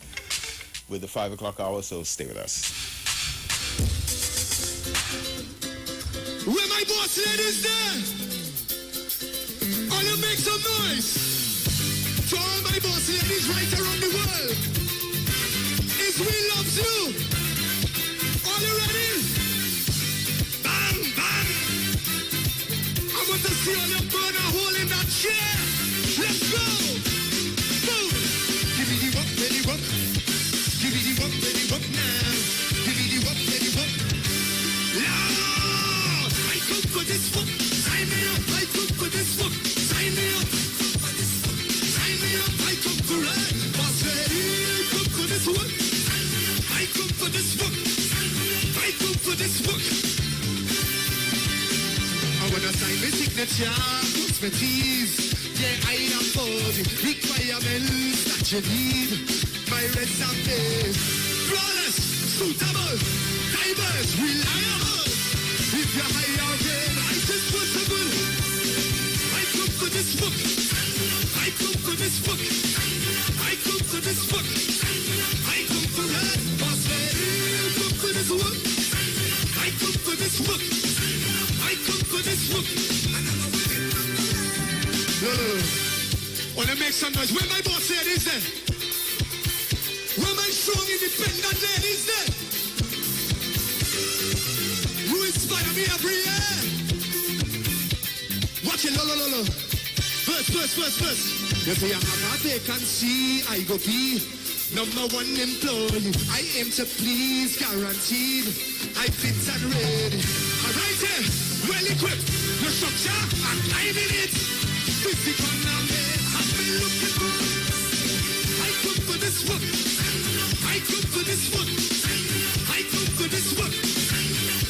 with the 5 o'clock hour, so stay with us. Where my boss ladies there? All you make some noise. To all my boss ladies right around the world. Is we loves you. All you ready? Bang, bang. I want to see all your burn a hole in that chair. Let's go. Boom. Give me the work, baby, work. Give me the work, baby, work now. Give me the work, baby, work. Lord, I come for this work. Sign me up. I come for this work. Sign me up. Sign me up. I come for it. Boss lady, I come for this work. I come for this work. I come for this work. I wanna sign my signature, expertise. Yeah, I am for the requirements that you need. My resume, flawless, suitable, diverse, reliable. If you're higher than I just possible, I come for this book. I come for this book. I come for this book. I come for it. Boss lady, I come for this book. I come for this book. I come for this book. Wanna make some noise? Where my boss ladies there? Where my strong independent ladies there? You inspire me every year. Watch it, lo. First. You see I'm a vacancy, I go be #1 employee. I aim to please, guaranteed. I fit and ready. Alright here, well equipped. No structure, I'm climbing it. Physical now, man, I've been looking for. I come for this work. I come for this work. I come for this work.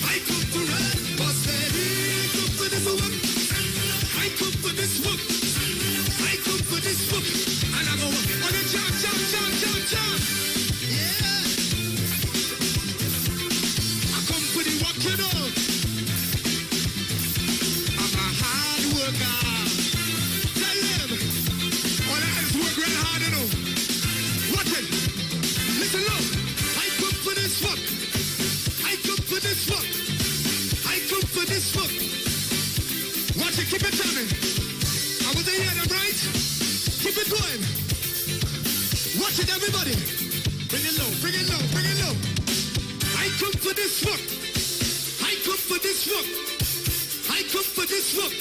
I come for it. Boss lady, I come for this work. I come for this work. I come for this work. And I go on a jump. Yeah. I come for the work, you know. I'm a hard worker. Tell them. All I have to work real hard, you know. Watch it. Listen up. I come for this work. I come for this work. I come for this work. Watch it, keep it coming. I was hear them right. Keep it going. Watch it, everybody. Bring it low. I come for this work. I come for this work. I come for this work.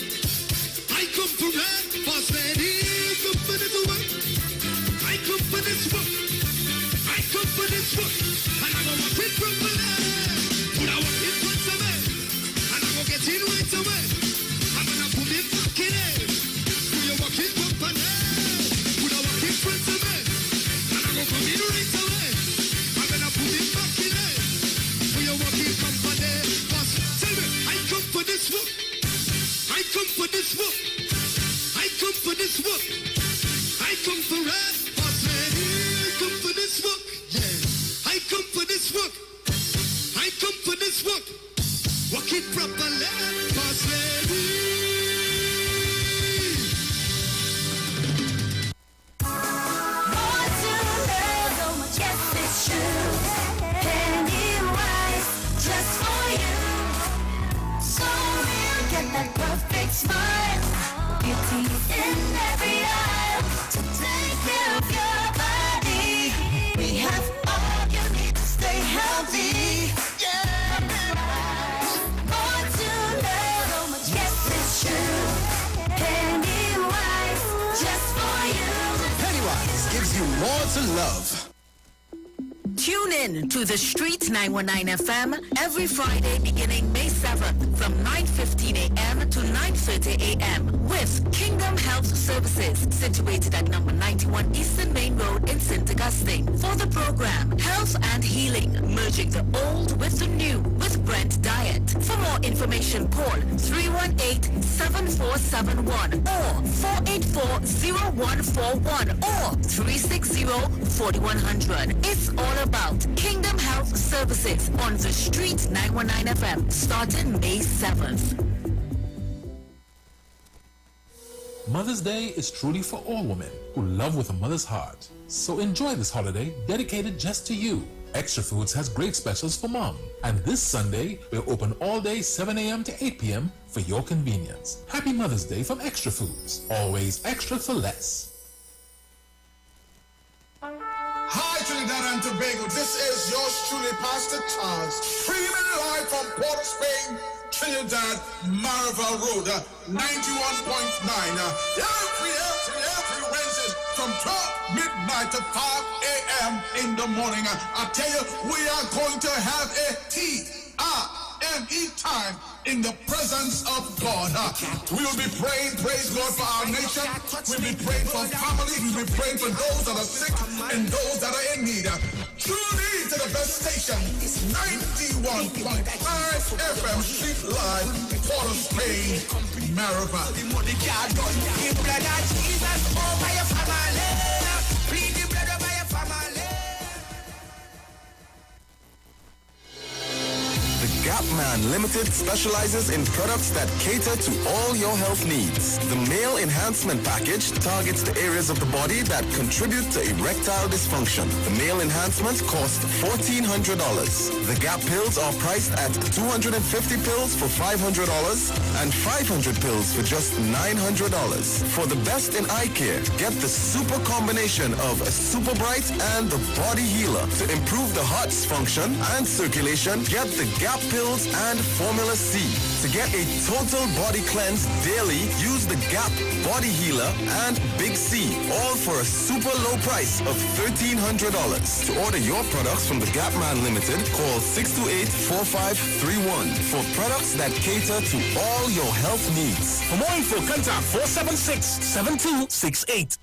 I come for it. Boss lady, I come for this work. I come for this work. I come for this work. And I'm gonna walk it properly. Put I walk it once a way. And I'm gonna get in right away. I'm gonna put it back in it. Put your walk it properly. Put I walk it once a way. And I'm gonna come in right away. I'm gonna put it back in it. Put your walk it properly. Boss, tell me, I come for this work. I come for this work. I come for this work. I come for it. Boss lady, I come for this work. Yeah. I come for this work. I come for this work. Walk it properly. Boss lady. Born to love, oh my, yes it's true. Pennywise, just for you. So real, get that perfect smile. Beauty in every eye. To take care of your body. We have all you need to stay healthy. Yeah. Born to love, oh my, yes it's true. Pennywise, just for you. Pennywise gives you more to love. Tune in to the Street 919 FM every Friday beginning May 7th from 9:15 a.m. to 9:30 a.m. with with Kingdom Health Services, situated at number 91 Eastern Main Road in St. Augustine. For the program, Health and Healing, merging the old with the new with Brent Diet. For more information, call 318-7471 or 484-0141 or 360-4100. It's all about Kingdom Health Services on the Street 919 FM, starting May 7th. Mother's Day is truly for all women who love with a mother's heart. So enjoy this holiday dedicated just to you. Extra Foods has great specials for mom. And this Sunday, we're open all day 7 a.m. to 8 p.m. for your convenience. Happy Mother's Day from Extra Foods. Always extra for less. Hi Trinidad and Tobago, this is yours truly, Pastor Charles, streaming live from Port of Spain, Trinidad, Marval Road, 91.9. Every Wednesday from 12 midnight to 5 a.m. in the morning. I tell you, we are going to have a T-I-M-E time in the presence of God. We will be praying, praise God, for our nation. We'll be praying for families. We'll be praying for those that are sick and those that are in need. Tune in to the best station. It's 91.5 FM Street Live, Port of Spain, Maribel. Gap Man Limited specializes in products that cater to all your health needs. The Male Enhancement Package targets the areas of the body that contribute to erectile dysfunction. The Male Enhancement costs $1,400. The Gap pills are priced at 250 pills for $500 and 500 pills for just $900. For the best in eye care, get the super combination of a Super Bright and the Body Healer. To improve the heart's function and circulation, get the Gap pills and Formula C. To get a total body cleanse daily, use the Gap Body Healer and Big C, all for a super low price of $1,300. To order your products from the Gap Man Limited, call 628-4531 for products that cater to all your health needs. For more info, contact 476-7268.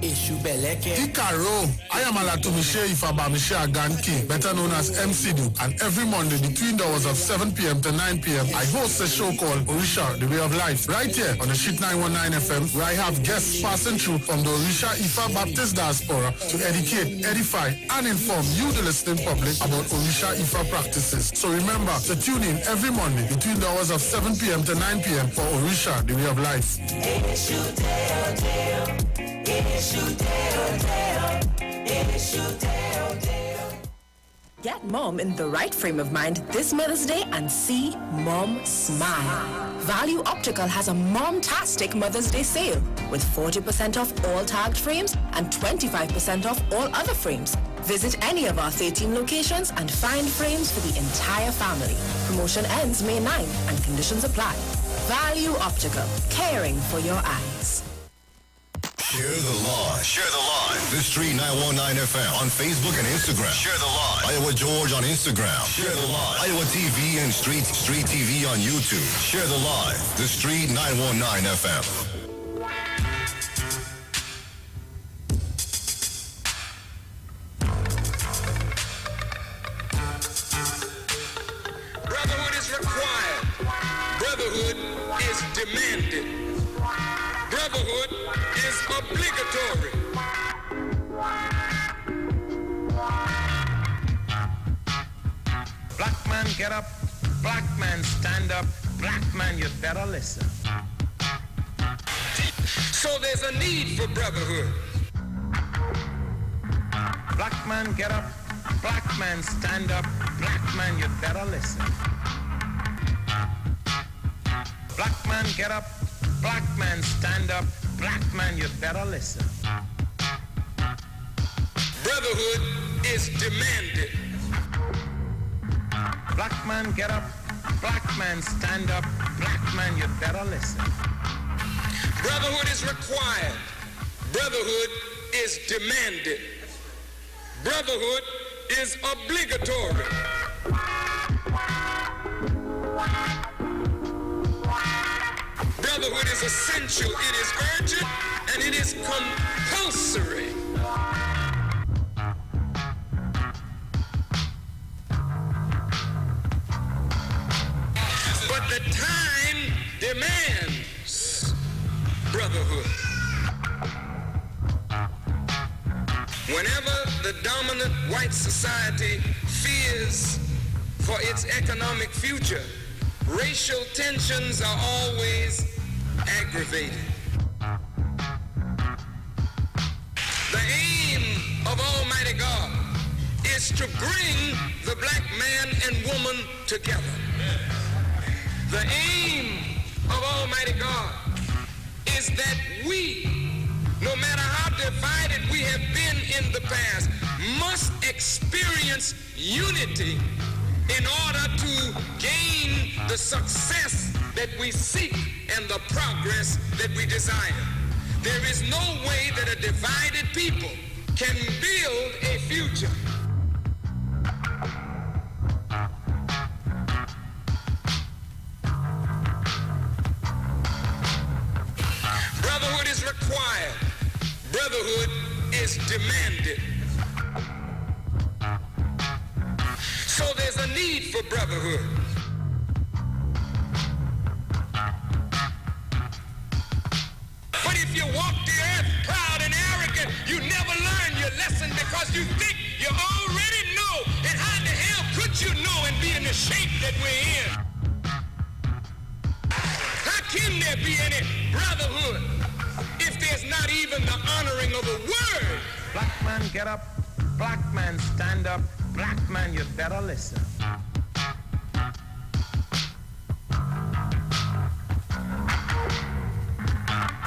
Ikaro, I am Alatumishe Ifabamishe Aganki, better known as MC Duke, and every Monday between the hours of 7 p.m. to 9 p.m. I host a show called Orisha, The Way of Life, right here on the Sheet 919 FM, where I have guests passing through from the Orisha Ifa Baptist Diaspora to educate, edify, and inform you, the listening public, about Orisha Ifa practices. So remember to tune in every Monday between the hours of 7 p.m. to 9 p.m. for Orisha, The Way of Life. Get mom in the right frame of mind this Mother's Day and see mom smile. Value Optical has a mom-tastic Mother's Day sale with 40% off all tagged frames and 25% off all other frames. Visit any of our 13 locations and find frames for the entire family. Promotion ends May 9th and conditions apply. Value Optical, caring for your eyes. Share the live. Share the live. The Street 919 FM on Facebook and Instagram. Share the live. Iwer George on Instagram. Share the live. Iwer TV and Street TV on YouTube. Share the live. The Street 919 FM. Brotherhood is required. Brotherhood is demanded. Brotherhood is obligatory. Black man get up, black man stand up, black man you better listen. So there's a need for brotherhood. Black man get up, black man stand up, black man you better listen. Black man get up, black man stand up, black man you better listen. Brotherhood is demanded. Black man get up, black man stand up, black man you better listen. Brotherhood is required. Brotherhood is demanded. Brotherhood is obligatory. Brotherhood is essential, it is urgent, and it is compulsory. But the time demands brotherhood. Whenever the dominant white society fears for its economic future, racial tensions are always aggravated. The aim of Almighty God is to bring the black man and woman together. The aim of Almighty God is that we, no matter how divided we have been in the past, must experience unity in order to gain the success that we seek and the progress that we desire. There is no way that a divided people can build a future. Brotherhood is required. Brotherhood is demanded. So there's a need for brotherhood. But if you walk the earth proud and arrogant, you never learn your lesson because you think you already know. And how in the hell could you know and be in the shape that we're in? How can there be any brotherhood if there's not even the honoring of a word? Black man, get up. Black man, stand up. Black man, you better listen.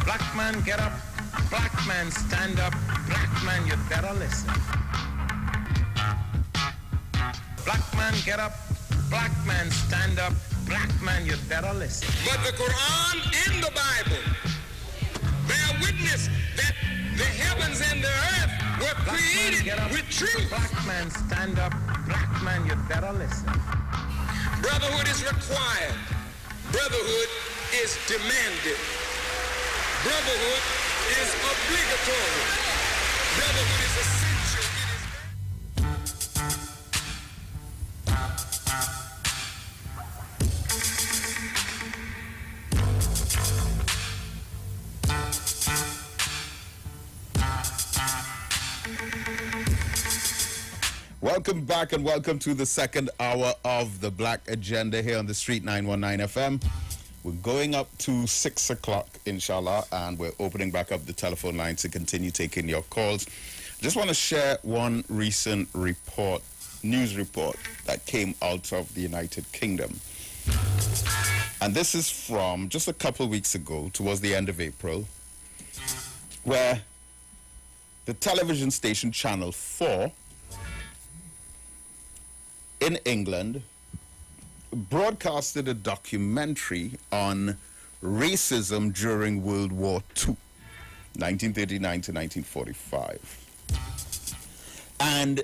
Black man, get up. Black man, stand up. Black man, you better listen. Black man, get up. Black man, stand up. Black man, you better listen. But the Quran and the Bible bear witness that the heavens and the earth were created with truth. Black man, stand up. Black man, you better listen. Brotherhood is required. Brotherhood is demanded. Brotherhood is obligatory. Brotherhood is essential. Welcome back and welcome to the second hour of the Black Agenda here on the Street 919 FM. We're going up to 6 o'clock, inshallah, and we're opening back up the telephone lines to continue taking your calls. I just want to share one recent news report that came out of the United Kingdom. And this is from just a couple of weeks ago, towards the end of April, where the television station Channel 4 in England broadcasted a documentary on racism during World War II, 1939 to 1945. And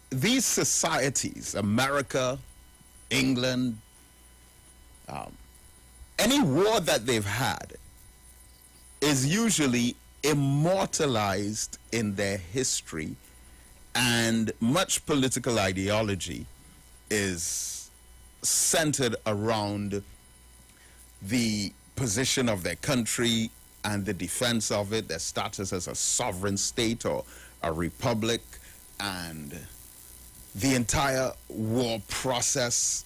these societies, America, England, any war that they've had is usually immortalized in their history, and much political ideology is centered around the position of their country and the defense of it, their status as a sovereign state or a republic, and the entire war process,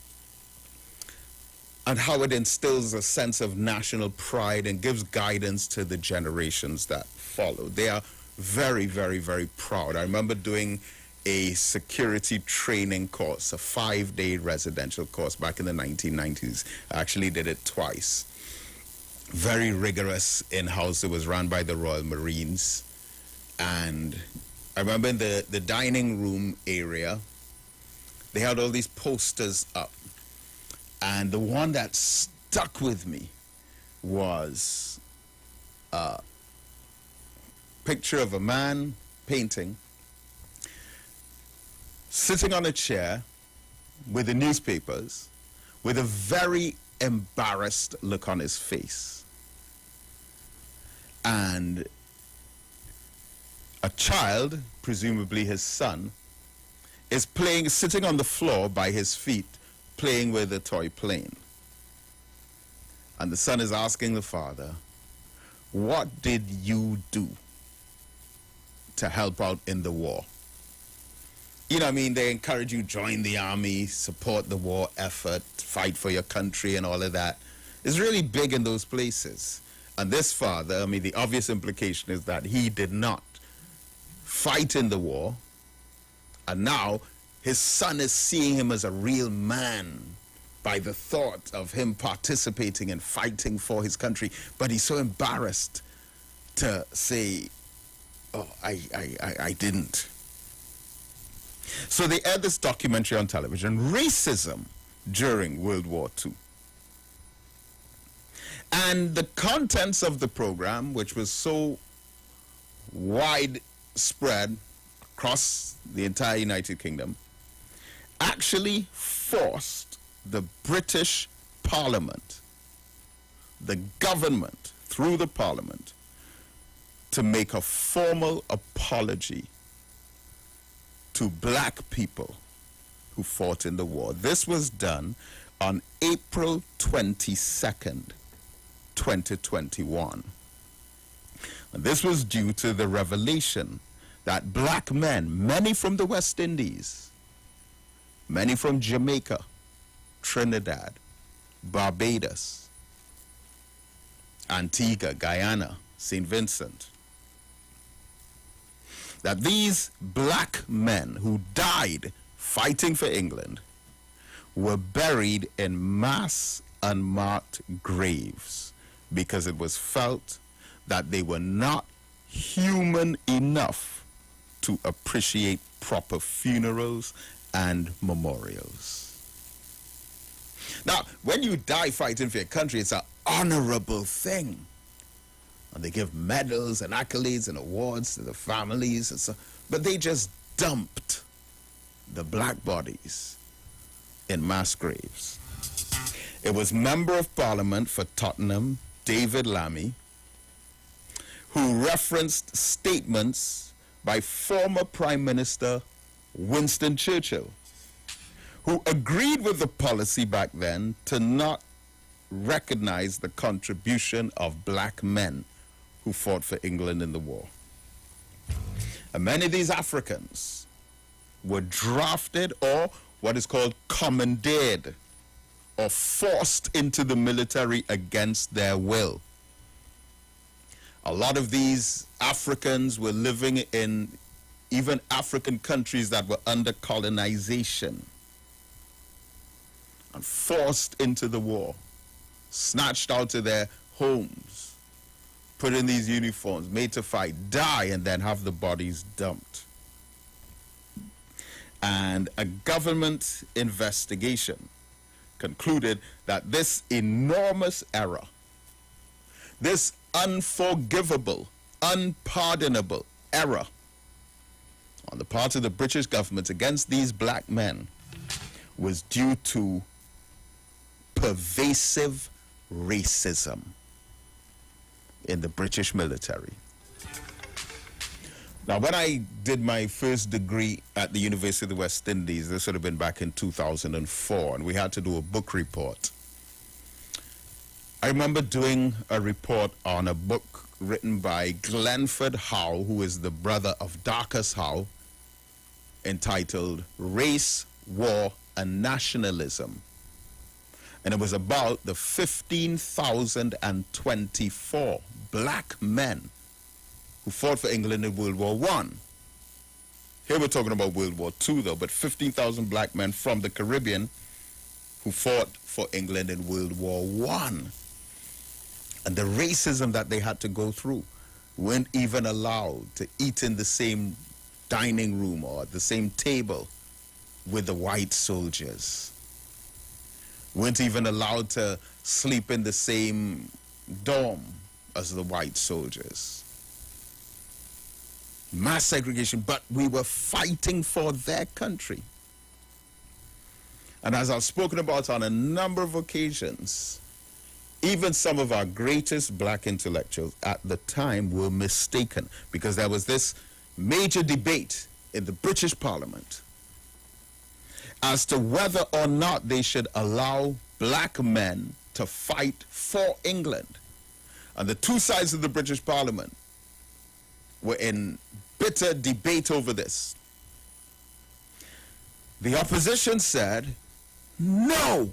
and how it instills a sense of national pride and gives guidance to the generations that follow. They are very, very, very proud. I remember doing a security training course, a 5-day residential course back in the 1990s. I actually did it twice. Very rigorous in-house. It was run by the Royal Marines. And I remember in the dining room area, they had all these posters up. And the one that stuck with me was a picture of a man painting, sitting on a chair with the newspapers, with a very embarrassed look on his face. And a child, presumably his son, is sitting on the floor by his feet, playing with a toy plane. And the son is asking the father, what did you do to help out in the war? You know what I mean? They encourage you, join the army, support the war effort, fight for your country and all of that. It's really big in those places. And this father, I mean, the obvious implication is that he did not fight in the war, and now his son is seeing him as a real man by the thought of him participating and fighting for his country. But he's so embarrassed to say, oh, I didn't. So they aired this documentary on television, Racism During World War II. And the contents of the program, which was so widespread across the entire United Kingdom, actually forced the British Parliament, the government, through the Parliament, to make a formal apology to black people who fought in the war. This was done on April 22nd, 2021. And this was due to the revelation that black men, many from the West Indies, many from Jamaica, Trinidad, Barbados, Antigua, Guyana, St. Vincent, that these black men who died fighting for England were buried in mass unmarked graves because it was felt that they were not human enough to appreciate proper funerals and memorials. Now, when you die fighting for your country, it's an honorable thing. And they give medals and accolades and awards to the families and so, but they just dumped the black bodies in mass graves. It was Member of Parliament for Tottenham, David Lammy, who referenced statements by former Prime Minister Winston Churchill, who agreed with the policy back then to not recognize the contribution of black men who fought for England in the war. And many of these Africans were drafted or what is called commandeered or forced into the military against their will. A lot of these Africans were living in even African countries that were under colonization and forced into the war, snatched out of their homes, put in these uniforms, made to fight, die, and then have the bodies dumped. And a government investigation concluded that this enormous error, this unforgivable, unpardonable error on the part of the British government against these black men was due to pervasive racism in the British military. Now, when I did my first degree at the University of the West Indies, this would have been back in 2004, and we had to do a book report. I remember doing a report on a book written by Glenford Howe, who is the brother of Darcus Howe, entitled Race, War, and Nationalism. And it was about the 15,024 black men who fought for England in World War I. Here we're talking about World War II, though, but 15,000 black men from the Caribbean who fought for England in World War I. And the racism that they had to go through, weren't even allowed to eat in the same dining room or at the same table with the white soldiers. Weren't even allowed to sleep in the same dorm as the white soldiers. Mass segregation, but we were fighting for their country. And as I've spoken about on a number of occasions, even some of our greatest black intellectuals at the time were mistaken, because there was this major debate in the British Parliament as to whether or not they should allow black men to fight for England. And the two sides of the British Parliament were in bitter debate over this. The opposition said, no,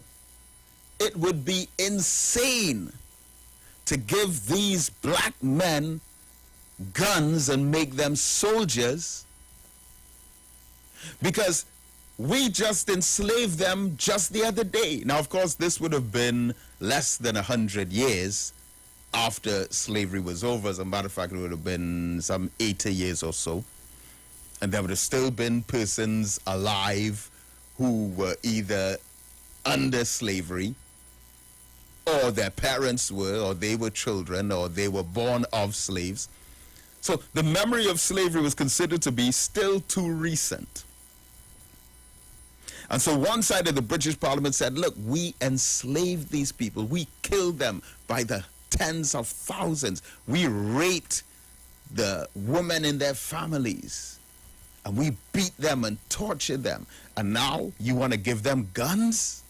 it would be insane to give these black men guns and make them soldiers, because we just enslaved them just the other day. Now, of course, this would have been less than 100 years after slavery was over. As a matter of fact, it would have been some 80 years or so. And there would have still been persons alive who were either under slavery, or their parents were, or they were children, or they were born of slaves. So the memory of slavery was considered to be still too recent. And so one side of the British Parliament said, look, we enslaved these people. We killed them by the tens of thousands. We raped the women in their families. And we beat them and tortured them. And now you want to give them guns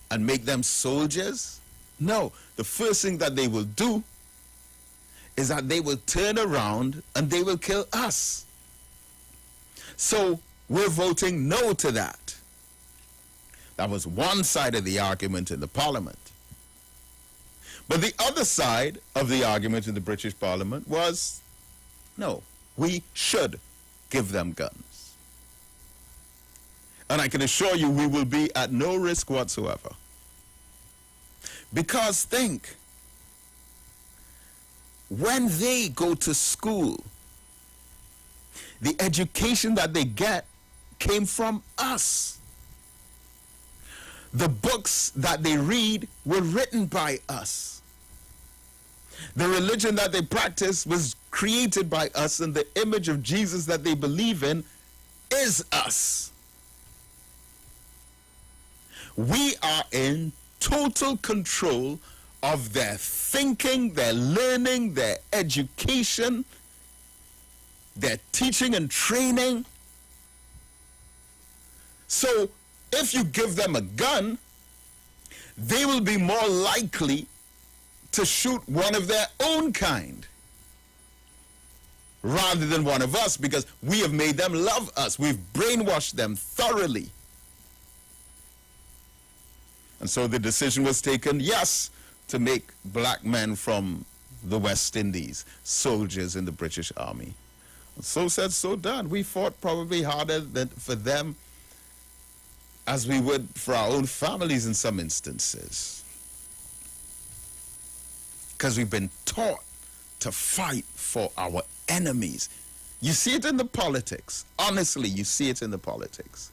and make them soldiers? No. The first thing that they will do is that they will turn around and they will kill us. So we're voting no to that. That was one side of the argument in the Parliament. But the other side of the argument in the British Parliament was, no, we should give them guns. And I can assure you we will be at no risk whatsoever. Because think, when they go to school, the education that they get came from us. The books that they read were written by us. The religion that they practice was created by us, and the image of Jesus that they believe in is us. We are in total control of their thinking, their learning, their education, their teaching and training. So if you give them a gun, they will be more likely to shoot one of their own kind rather than one of us, because we have made them love us. We've brainwashed them thoroughly. And so the decision was taken, yes, to make black men from the West Indies soldiers in the British Army. So said, so done. We fought probably harder than for them as we would for our own families in some instances, because we've been taught to fight for our enemies. You see it in the politics. Honestly, you see it in the politics.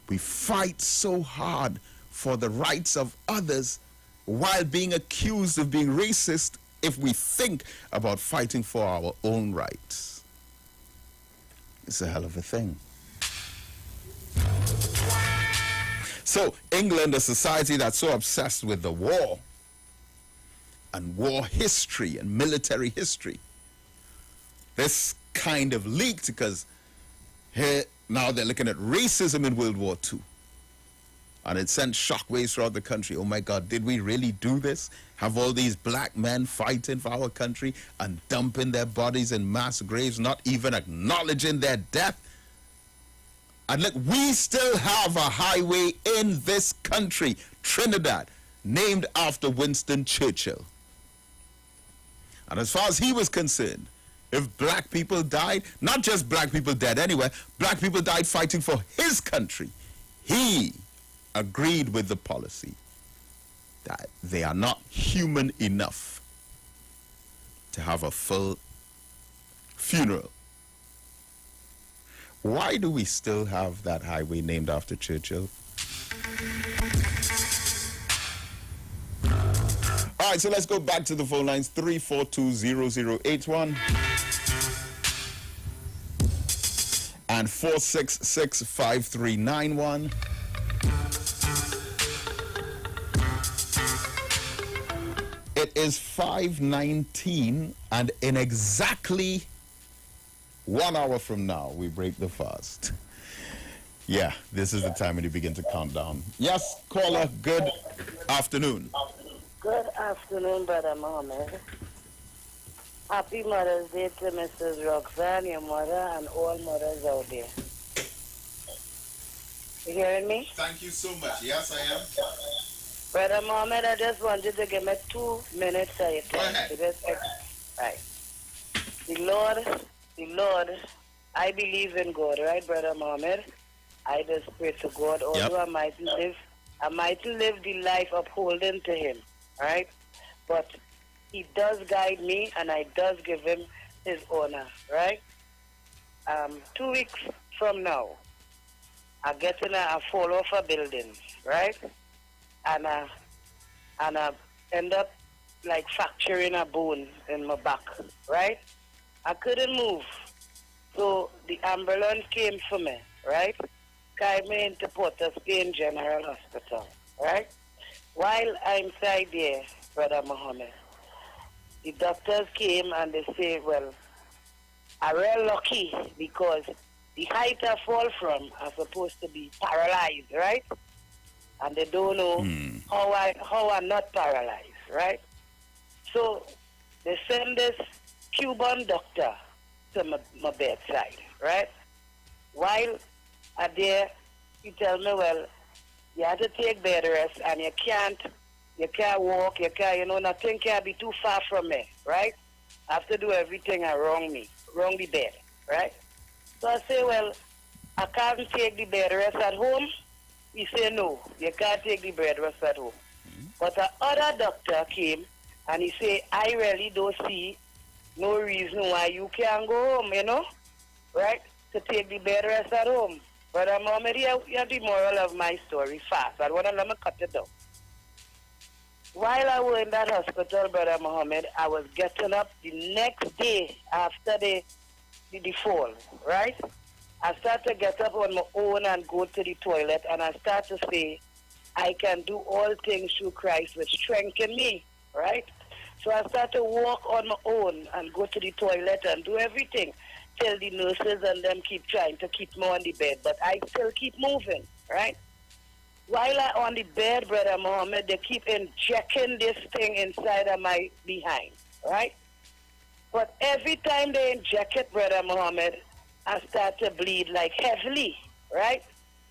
We fight so hard for the rights of others while being accused of being racist if we think about fighting for our own rights. It's a hell of a thing. So England, a society that's so obsessed with the war and war history and military history, this kind of leaked because here now they're looking at racism in World War II. And it sent shockwaves throughout the country. Oh my God, did we really do this? Have all these black men fighting for our country and dumping their bodies in mass graves, not even acknowledging their death? And look, we still have a highway in this country, Trinidad, named after Winston Churchill. And as far as he was concerned, if black people died, not just black people dead anywhere, black people died fighting for his country, he agreed with the policy that they are not human enough to have a full funeral. Why do we still have that highway named after Churchill? All right, so let's go back to the phone lines, 342-0081 and 466-5391. It is 5:19, and in exactly 1 hour from now, we break the fast. Yeah, this is the time when you begin to count down. Yes, caller, good afternoon. Good afternoon, Brother Mohammed. Happy Mother's Day to Mrs. Roxanne, your mother, and all mothers out there. You hearing me? Thank you so much. Yes, I am. Brother Mohammed, I just wanted to give me 2 minutes of your time. Right. The Lord, I believe in God, right, Brother Mohammed? I just pray to God, although I mightn't live the life upholding to Him, right? But He does guide me, and I does give Him His honor, right? 2 weeks from now, I get in a fall off a building, right? And I end up like fracturing a bone in my back, right? I couldn't move. So the ambulance came for me, right? Carried me into Port of Spain General Hospital, right? While I'm inside there, Brother Mohammed, the doctors came and they say, well, I'm real lucky because the height I fall from are supposed to be paralyzed, right? And they don't know how I'm not paralyzed, right? So they send this Cuban doctor to my bedside, right? While I'm there, he tell me, well, you have to take bed rest and you can't walk, nothing can be too far from me, right? I have to do everything around the bed, right? So I say, well, I can't take the bed rest at home. He said, no, you can't take the bed rest at home. But the other doctor came and he said, I really don't see no reason why you can't go home, right? To take the bed rest at home. But Mohammed, you have the moral of my story fast. I want to let me cut it down. While I was in that hospital, Brother Mohammed, I was getting up the next day after the fall, right? I start to get up on my own and go to the toilet, and I start to say, I can do all things through Christ which strengthen me, right? So I start to walk on my own and go to the toilet and do everything till the nurses and them keep trying to keep me on the bed, but I still keep moving, right? While I'm on the bed, Brother Mohammed, they keep injecting this thing inside of my behind, right? But every time they inject it, Brother Mohammed, I start to bleed like heavily, right?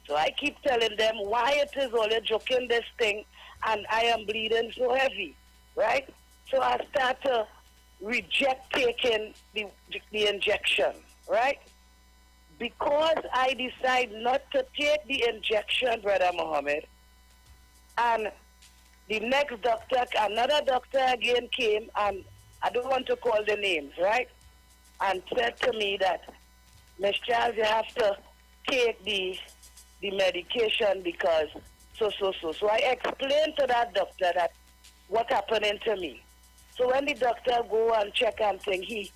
So I keep telling them why it is all joking this thing and I am bleeding so heavy, right? So I start to reject taking the injection, right? Because I decide not to take the injection, Brother Mohammed, and the next doctor, another doctor again came, and I don't want to call the names, right? And said to me that, Miss Charles, you have to take the medication because so. So I explained to that doctor that what happening to me. So when the doctor go and check and think, he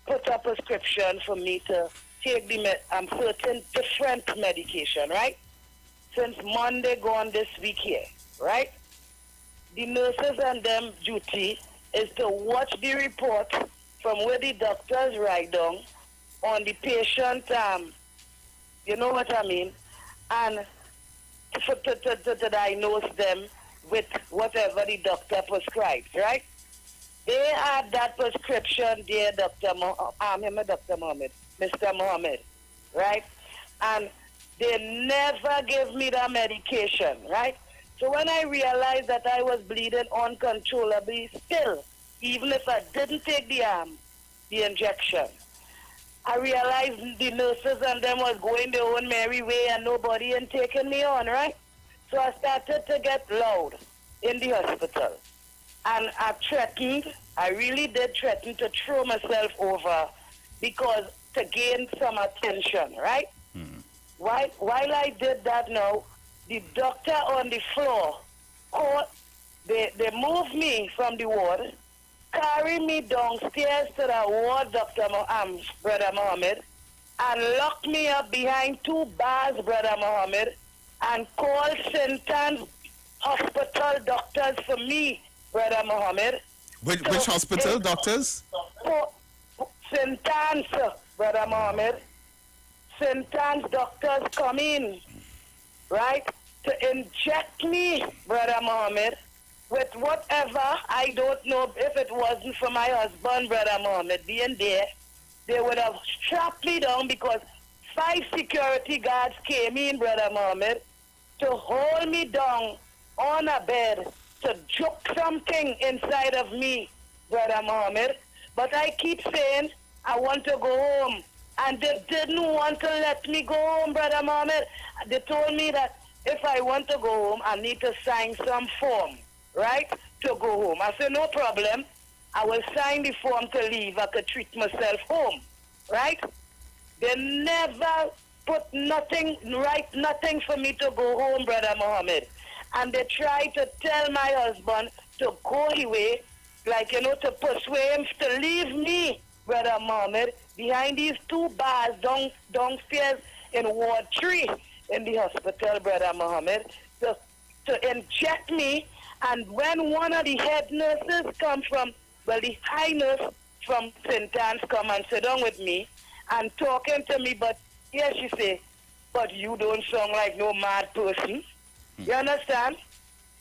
put a prescription for me to take the certain different medication, right? Since Monday gone this week here, right? The nurses and them duty is to watch the report from where the doctors write down on the patient, you know what I mean? And to diagnose them with whatever the doctor prescribes, right? They had that prescription there, Dr. Mohammed, Mr. Mohammed, right? And they never gave me the medication, right? So when I realized that I was bleeding uncontrollably still, even if I didn't take the injection, I realized the nurses and them was going their own merry way and nobody ain't taking me on, right? So I started to get loud in the hospital. And I really did threaten to throw myself over because to gain some attention, right? While I did that now, the doctor on the floor, they moved me from the ward, carry me downstairs to the ward, Brother Mohammed, and lock me up behind 2 bars, Brother Mohammed, and call St. Anne's Hospital doctors for me Brother Mohammed. Which hospital, doctors? St. Anne's, Brother Mohammed. St. Anne's doctors come in, right, to inject me, Brother Mohammed, with whatever. I don't know if it wasn't for my husband, Brother Mohammed, being there, they would have strapped me down because 5 security guards came in, Brother Mohammed, to hold me down on a bed, to juke something inside of me, Brother Mohammed. But I keep saying, I want to go home. And they didn't want to let me go home, Brother Mohammed. They told me that if I want to go home, I need to sign some form, right, to go home. I said, no problem. I will sign the form to leave. I could treat myself home, right? They never put nothing, write nothing for me to go home, Brother Mohammed. And they tried to tell my husband to go away, like, you know, to persuade him to leave me, Brother Mohammed, behind these 2 bars downstairs in Ward 3 in the hospital, Brother Mohammed, to inject me. And when one of the head nurses come from, well, the high nurse from St. Anne's come and sit down with me and talking to me, but yes, she say, but you don't sound like no mad person. You understand?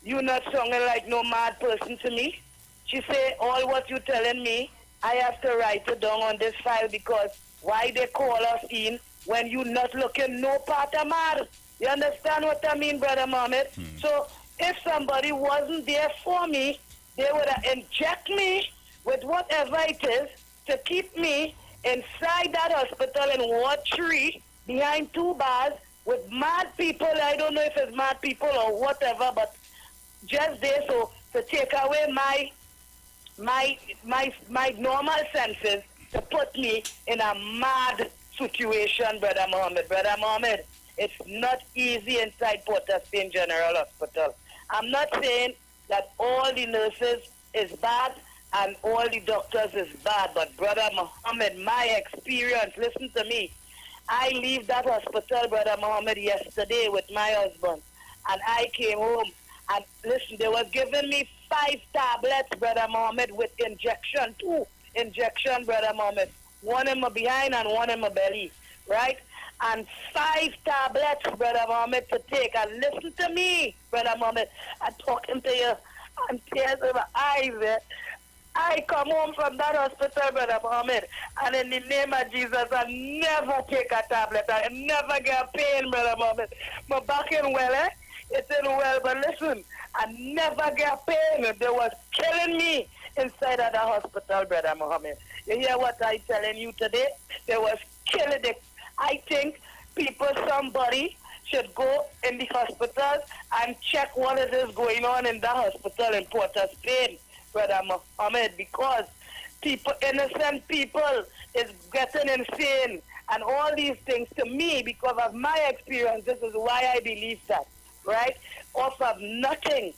You not sounding like no mad person to me. She say, all what you telling me, I have to write it down on this file because why they call us in when you not looking no part of mad. You understand what I mean, Brother Mohammed? So if somebody wasn't there for me, they would have inject me with whatever it is to keep me inside that hospital in Ward 3 behind 2 bars with mad people. I don't know if it's mad people or whatever, but just there so to take away my normal senses to put me in a mad situation, Brother Mohammed. Brother Mohammed, it's not easy inside Port of Spain General Hospital. I'm not saying that all the nurses is bad and all the doctors is bad, but Brother Mohammed, my experience, listen to me. I leave that hospital, Brother Mohammed, yesterday with my husband, and I came home, and listen, they was giving me 5 tablets, Brother Mohammed, with injection, 2 injection, Brother Mohammed, 1 in my behind and 1 in my belly, right? And 5 tablets, Brother Mohammed, to take. And listen to me, Brother Mohammed, I'm talking to you, and tears in my eyes. I come home from that hospital, Brother Mohammed, and in the name of Jesus, I never take a tablet. I never get pain, Brother Mohammed. My back in well, it's in well, but listen, I never get pain. They was killing me inside of the hospital, Brother Mohammed. You hear what I telling you today? They was killing it. I think somebody should go in the hospitals and check what it is going on in the hospital in Port of Spain, Brother Mohammed, because innocent people is getting insane and all these things. To me, because of my experience, this is why I believe that, right? Off of nothing,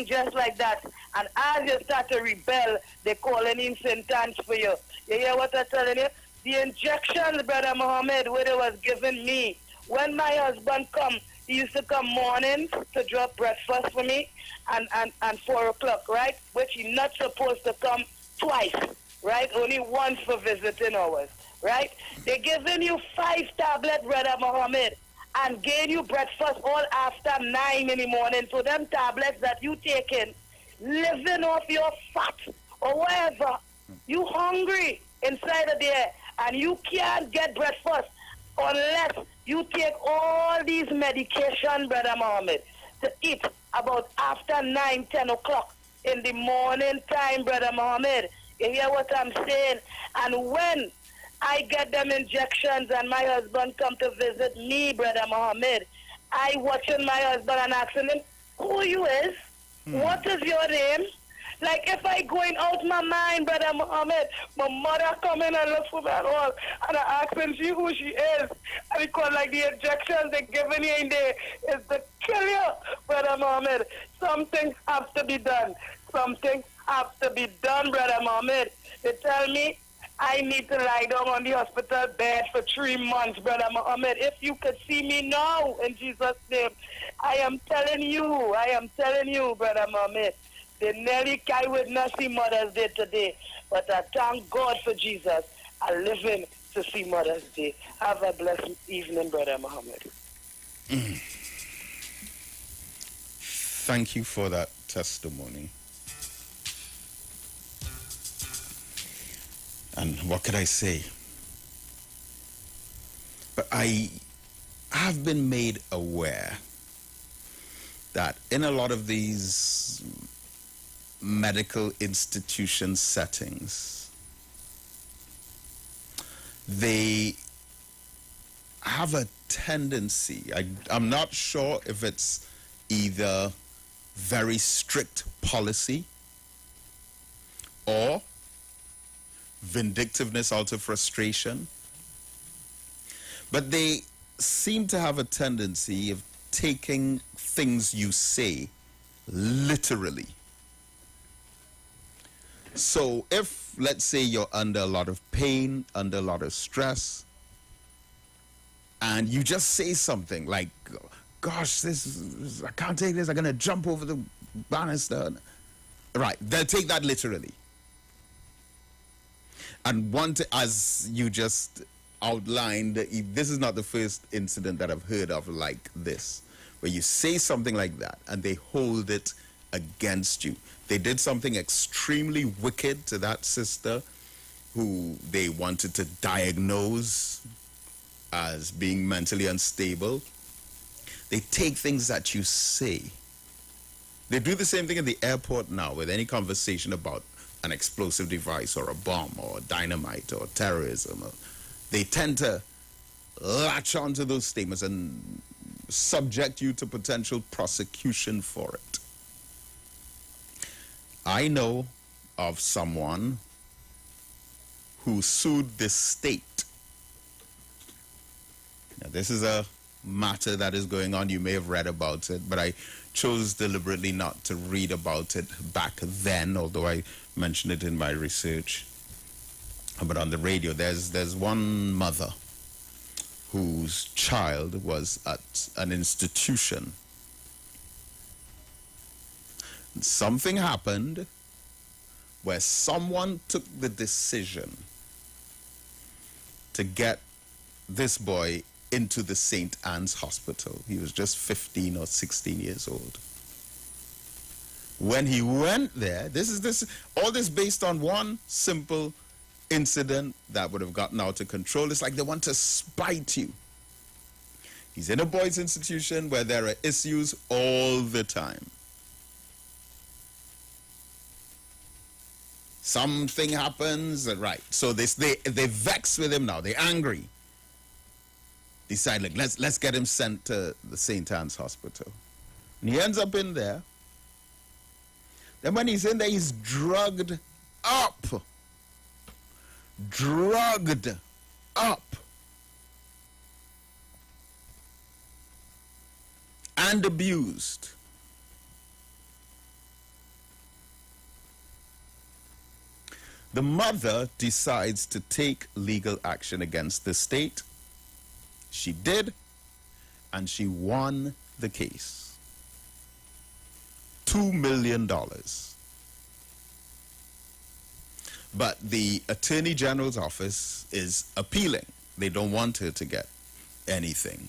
just like that. And as you start to rebel, they calling in St. Anne's for you. You hear what I'm telling you? The injections, Brother Mohammed, where they was giving me, when my husband come, he used to come morning to drop breakfast for me and 4 o'clock, right? Which he not supposed to come twice, right? Only once for visiting hours, right? They giving you 5 tablets, Brother Mohammed, and gave you breakfast all after 9 in the morning. So them tablets that you taking, living off your fat or whatever, you hungry inside of there, and you can't get breakfast unless you take all these medication, Brother Mohammed, to eat about after 9, 10 o'clock in the morning time, Brother Mohammed. You hear what I'm saying? And when I get them injections and my husband come to visit me, Brother Mohammed, I watching my husband and asking him, who you is? What is your name? Like if I going out my mind, Brother Mohammed, my mother come in and look for me and all, and I ask him she who she is. And because like the injections they giving you in there is to kill you, Brother Mohammed. Something has to be done. Something has to be done, Brother Mohammed. They tell me I need to lie down on the hospital bed for 3 months, Brother Mohammed. If you could see me now, in Jesus' name, I am telling you, Brother Mohammed, They nearly carry with see Mother's Day today. But I thank God for Jesus. I live in to see Mother's Day. Have a blessed evening, Brother Muhammad. Thank you for that testimony. And what could I say? But I have been made aware that in a lot of these medical institution settings, they have a tendency, I'm not sure if it's either very strict policy or vindictiveness out of frustration, but they seem to have a tendency of taking things you say literally. So if, let's say, you're under a lot of pain, under a lot of stress, and you just say something like, gosh, I can't take this, I'm going to jump over the banister. Right, they'll take that literally. And as you just outlined, this is not the first incident that I've heard of like this, where you say something like that and they hold it against you. They did something extremely wicked to that sister who they wanted to diagnose as being mentally unstable. They take things that you say. They do the same thing in the airport now with any conversation about an explosive device or a bomb or dynamite or terrorism. They tend to latch onto those statements and subject you to potential prosecution for it. I know of someone who sued the state. Now, this is a matter that is going on. You may have read about it, but I chose deliberately not to read about it back then, although I mentioned it in my research. But on the radio, there's one mother whose child was at an institution. Something happened where someone took the decision to get this boy into the St. Anne's Hospital. He was just 15 or 16 years old. When he went there, all this based on one simple incident that would have gotten out of control. It's like they want to spite you. He's in a boys' institution where there are issues all the time. Something happens, right? So they vex with him now. They're angry. Decide, like, let's get him sent to the St. Anne's Hospital. And he ends up in there. Then when he's in there, he's drugged up. Drugged up. And abused. The mother decides to take legal action against the state. She did, and she won the case. $2 million. But the Attorney General's office is appealing. They don't want her to get anything.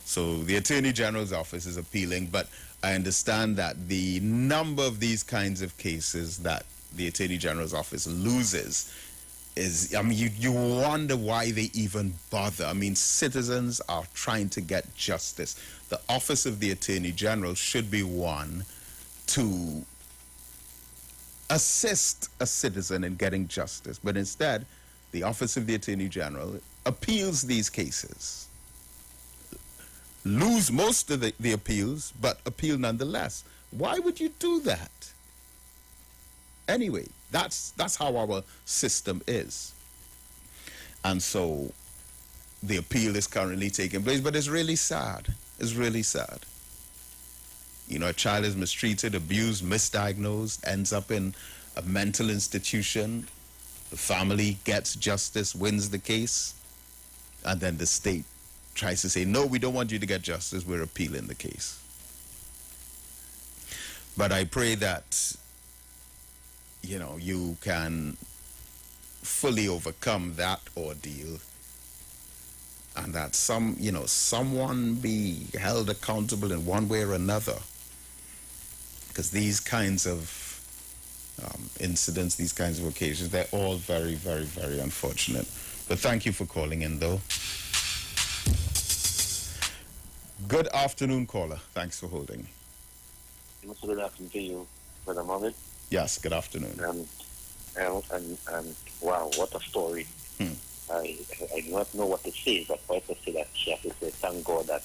So the Attorney General's office is appealing, but I understand that the number of these kinds of cases that the Attorney General's office loses is, I mean, you wonder why they even bother. I mean, citizens are trying to get justice. The office of the Attorney General should be one to assist a citizen in getting justice, but instead, the office of the Attorney General appeals these cases. Lose most of the appeals, but appeal nonetheless. Why would you do that? Anyway, that's how our system is. And so the appeal is currently taking place, but it's really sad. It's really sad. You know, a child is mistreated, abused, misdiagnosed, ends up in a mental institution. The family gets justice, wins the case, and then the state tries to say, no, we don't want you to get justice, we're appealing the case. But I pray that, you can fully overcome that ordeal, and that someone be held accountable in one way or another, because these kinds of incidents, these kinds of occasions, they're all very, very, very unfortunate. But thank you for calling in, though. Good afternoon, caller. Thanks for holding. Good afternoon to you, Brother Mohammed. Yes, good afternoon. And wow, what a story. I do not know what to say, but I have to say that she has to say, thank God that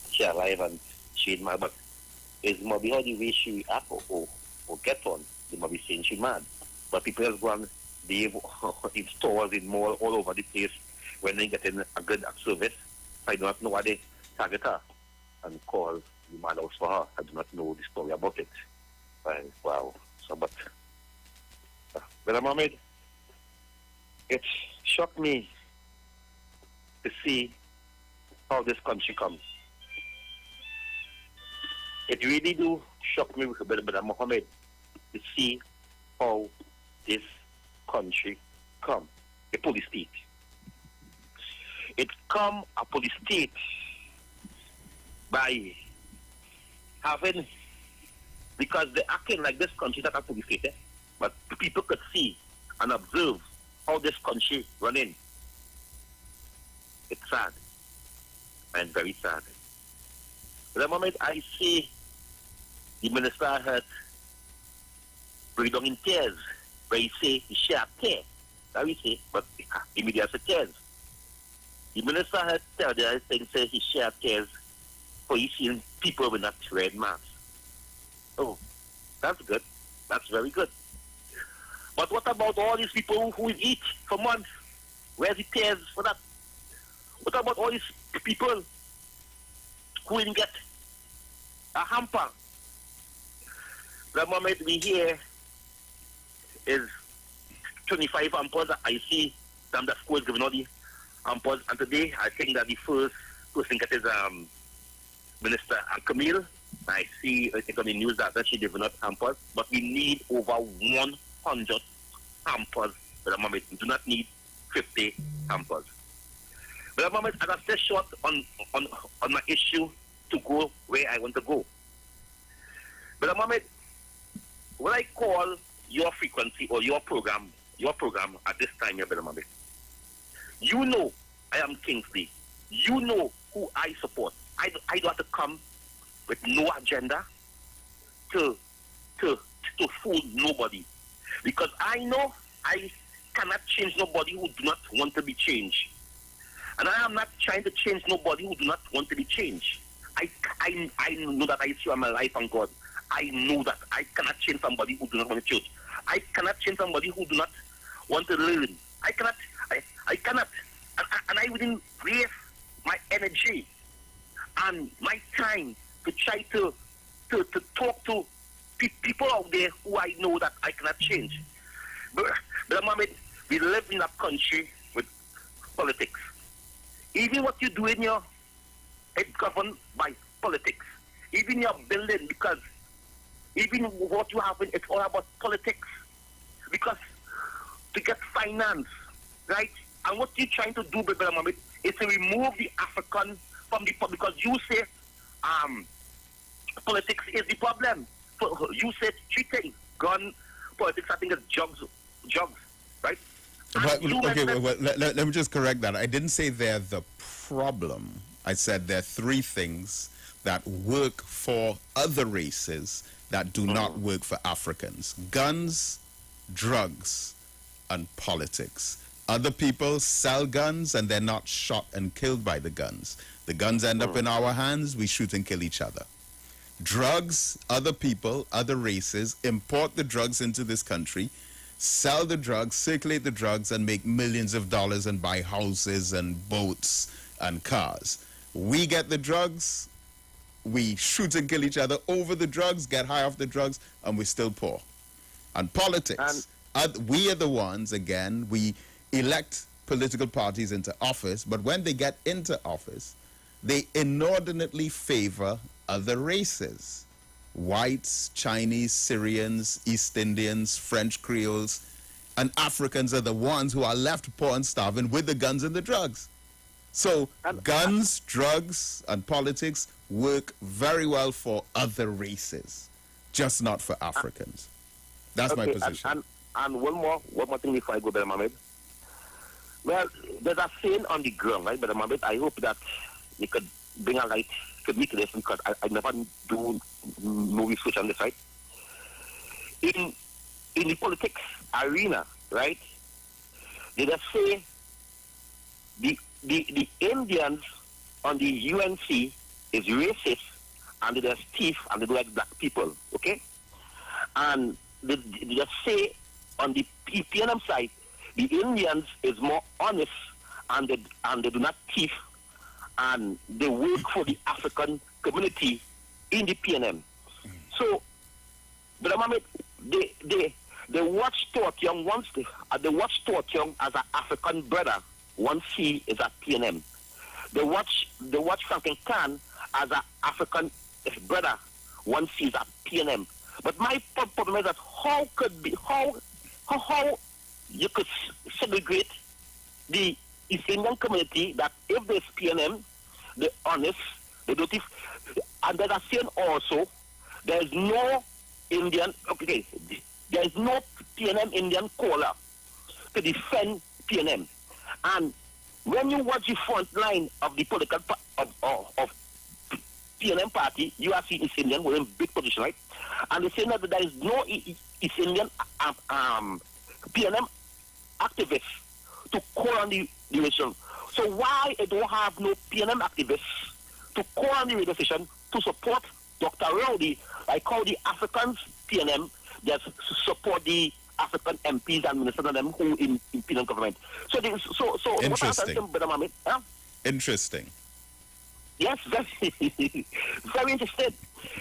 she's alive and she's mad. But it's maybe how the way she act or get on, they might be saying she's mad. But people just go and behave in stores, in mall, all over the place when they get in a good service. I do not know why they target her and call the man out for her. I do not know the story about it. And wow. So, but Mohammed, it shocked me to see how this country comes. It really do shock me, Brother Mohammed, to see how this country come. A police state. It come a police state by having, because they're acting like this country that a police state, but people could see and observe how this country running. It's sad and very sad. At the moment I see the minister had break down in tears, where he say he share tears. That we say, but immediately tears. The minister had tell the thing say he share tears for he seen people with that red mask. Oh, that's good. That's very good. But what about all these people who eat for months? Where's the tears for that? What about all these people who didn't get a hamper? The moment we hear is 25 hampers. I see them the school is giving all the hampers. And today, I think that the first person that is Minister Camille. I see it on the news that she giving out hampers. But we need over 100 hampers at the moment. We do not need 50 hampers. But at the moment, I stay short on my issue to go where I want to go. But at the moment, when I call your frequency or your program at this time, Brother Mohammed, you know I am Kingsley. You know who I support. I don't have to come with no agenda to fool nobody. Because I know I cannot change nobody who do not want to be changed. And I am not trying to change nobody who do not want to be changed. I know that I see my life on God. I know that I cannot change somebody who do not want to change. I cannot change somebody who do not want to learn. I cannot. And I wouldn't waste my energy and my time to try to talk to people out there who I know that I cannot change. But the moment we live in a country with politics, even what you do in your, it's governed by politics. Even your building, because even what you have, it's all about politics. Because to get finance, right? And what you're trying to do, Brother Mohammed, is to remove the African from the, because you say politics is the problem. So you said three things: gun, politics. I think it's drugs, right? Let me just correct that. I didn't say they're the problem. I said there are three things that work for other races that do not work for Africans: guns, drugs, and politics. Other people sell guns and they're not shot and killed by the guns. The guns end up in our hands, we shoot and kill each other. Drugs, other people, other races import the drugs into this country, sell the drugs, circulate the drugs, and make millions of dollars and buy houses and boats and cars. We get the drugs, we shoot and kill each other over the drugs, get high off the drugs, and we're still poor. And politics, we are the ones, again, we elect political parties into office, but when they get into office, they inordinately favor other races. whites, Chinese, Syrians, East Indians, French Creoles, and Africans are the ones who are left poor and starving with the guns and the drugs. So guns, drugs, and politics work very well for other races, just not for Africans. That's my position. And one more thing before I go, Brother Mohammed. Well, there's a saying on the ground, right, Brother Mohammed? I hope that you could bring a light to me to this, because I never do no research on this, right? In the politics arena, right, they just say the Indians on the UNC is racist, and they're thief, and they do like black people, okay? And they just say on the PNM side, the Indians is more honest, and they do not thief, and they work for the African community in the PNM. So, Brother Mohammed, they watch Stuart Young once, they watch Stuart Young as an African brother once he is at PNM. They watch Franklin Khan as an African brother once he's at PNM. But my problem is that how you could segregate the East Indian community, that if there's PNM, they're honest, they don't thief, and then I saying also there's no Indian, okay, there is no PNM Indian caller to defend PNM. And when you watch the front line of the political of PNM party, you are seeing East Indian in big position, right? And they say that there is no East Indian PNM activists to call on the nation. So why they don't have no PNM activists to call on the radio station to support Dr. Rowdy, like how the Africans PNM just support the African MPs and ministers and them who in PNM government. So interesting. What I'm huh? Interesting. Yes, very, very interested.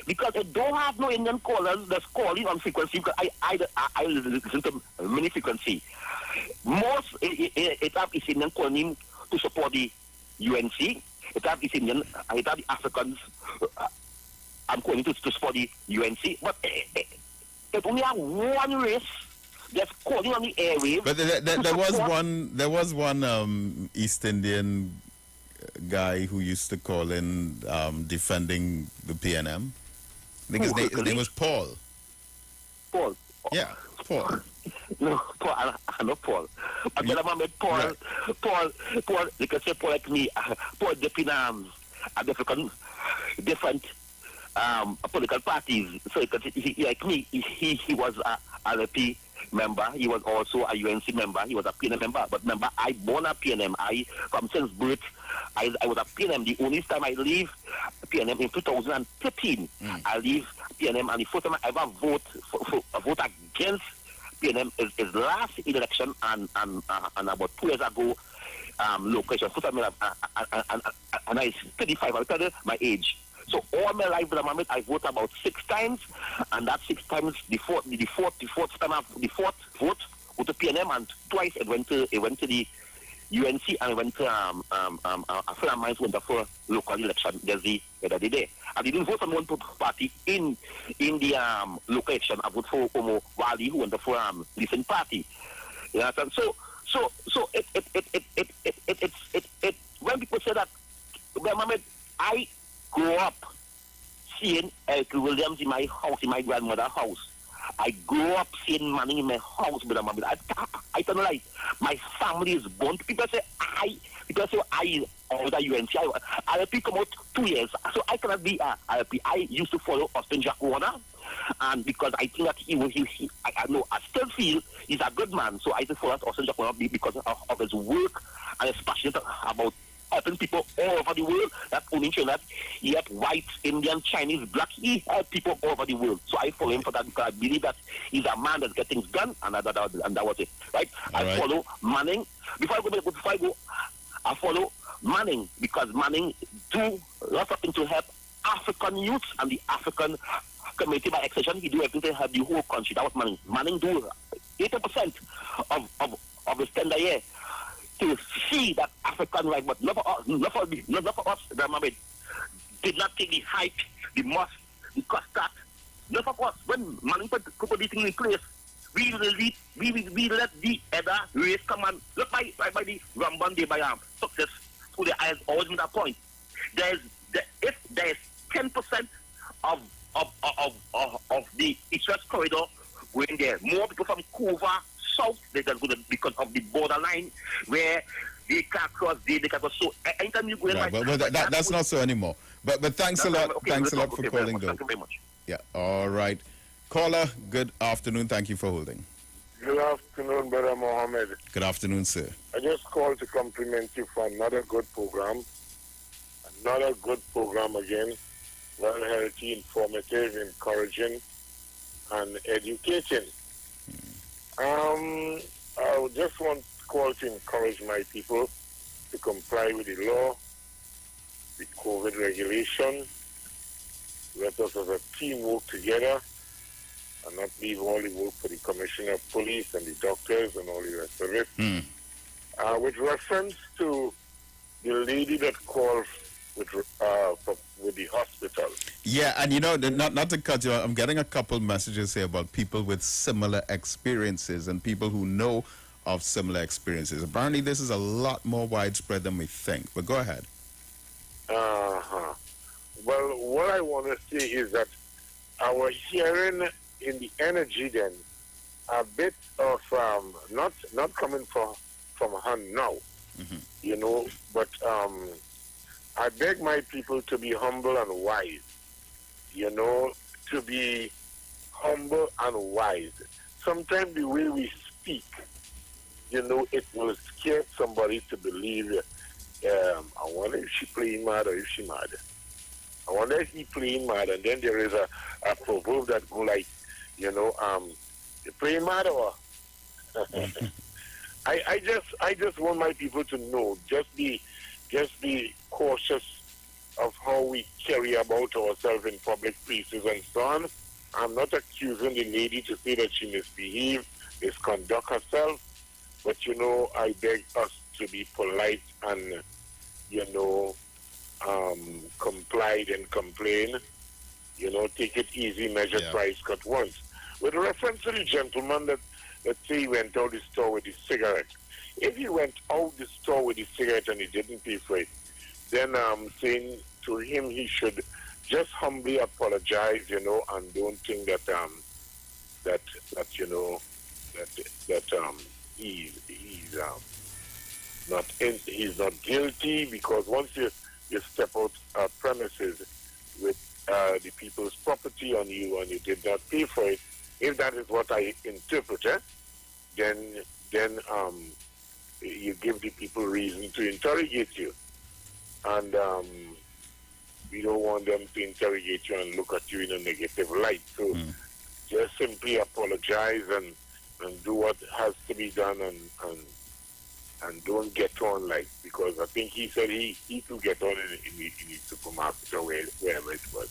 Because they don't have no Indian callers that's calling on frequency, because I listen to many frequency. Most it have East Indian calling to support the UNC. It have East Indian, it have the Africans I'm calling to support the UNC. But it only have one race that's calling on the airwaves. But there was one East Indian guy who used to call in defending the PNM. I think his name was Paul. Paul? Yeah, Paul. No, Paul, I'm not Paul. I tell him I met Paul. Right. Paul, they can say Paul like me. Paul different political parties. So he like me, he was a RP member. He was also a UNC member. He was a PNM member. But remember, I born a PNM. From since birth, I was a PNM. The only time I leave PNM in 2013, I leave PNM, and the first time I ever vote against PNM is last election, and about 2 years ago, location. First time and I 35. I'll tell you my age. So all my life, I vote about 6 times, and that 6 times, the fourth vote with the PNM, and twice it went to the UNC, and it went to a friend of mine went for local election. There's the other day. I didn't vote for one party in the local election. I voted for Omo Wali, who went for Listen Party. You understand? So it when people say that, I grew up seeing Elkie Williams in my house, in my grandmother's house. I grew up seeing Manning in my house, but I don't lie. My family is born. People say I or the UNC. ILP come out 2 years, so I cannot be a ILP. I used to follow Austin Jack Warner, and because I think that I know, I still feel he's a good man, so I just follow Austin Jack Warner because of his work and his passion about helping people all over the world. That only showing that he helped whites, Indian, Chinese, black. He helped people all over the world. So I follow him for that, because I believe that he's a man that gets things done, and that was it. Right? I follow Manning. Before I go, I follow Manning, because Manning do lots of things to help African youths and the African community. By extension, he do everything to help the whole country. That was Manning. Manning do 80% of his tender year to see that African right, but not for us, Grandma, did not take the hype, the must, the custard, Enough of us. When man put this thing in place, we let the other race come and look by the Ramban Day by success to the eyes always in that point. If there's 10% of the east-west corridor going there, more people from Cuba south, they're going to because of the borderline where they can't cross, they can't cross. So anytime you go in, right, but that's not so anymore. But thanks a lot. Okay, thanks a lot for calling, though. Thank you very much. Yeah. All right, caller. Good afternoon. Thank you for holding. Good afternoon, Brother Mohammed. Good afternoon, sir. I just called to compliment you for another good program. Another good program again. Well healthy, informative, encouraging, and educating. I would just want to call to encourage my people to comply with the law, the COVID regulation. Let us as a team work together and not leave all the work for the Commissioner of Police and the doctors and all the rest of it. With reference to the lady that called with the hospital. Yeah, and not to cut you off, I'm getting a couple messages here about people with similar experiences and people who know of similar experiences. Apparently, this is a lot more widespread than we think. But go ahead. Well, what I want to say is that our hearing in the energy then a bit of not coming from her now, but I beg my people to be humble and wise, to be humble and wise. Sometimes the way we speak, it will scare somebody to believe, I wonder if she playing mad or if she mad. I wonder if he playing mad, and then there is a proverb that go like, you playing mad or I just want my people to know, just be cautious of how we carry about ourselves in public places and so on. I'm not accusing the lady to say that she misbehaved, misconduct herself, but I beg us to be polite and complied and complain. Take it easy, measure twice, cut once. With reference to the gentleman that, let's say, he went out the store with his cigarette. If he went out the store with his cigarette and he didn't pay for it, then I'm saying to him he should just humbly apologize, and don't think that he's not guilty, because once you step out premises with the people's property on you and you did not pay for it, if that is what I interpret, then you give the people reason to interrogate you, and we don't want them to interrogate you and look at you in a negative light. So just simply apologize and do what has to be done, and don't get on, because I think he said he could get on in the supermarket or wherever it was.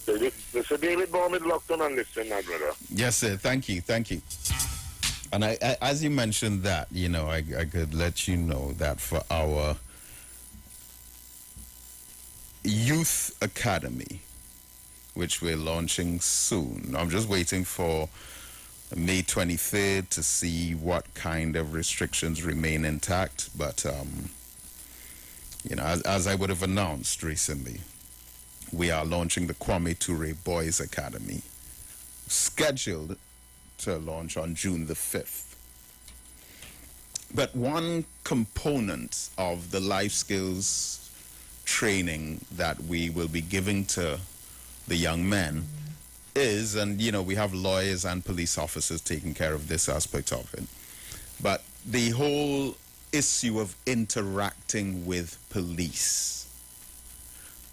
So Mr. David Mohammed, locked on and listen, my brother. Yes, sir. Thank you. And I as you mentioned that, I could let you know that for our Youth Academy, which we're launching soon, I'm just waiting for May 23rd to see what kind of restrictions remain intact. But, as I would have announced recently, we are launching the Kwame Ture Boys Academy, scheduled to launch on June the 5th. But one component of the life skills training that we will be giving to the young men is, and we have lawyers and police officers taking care of this aspect of it, but the whole issue of interacting with police,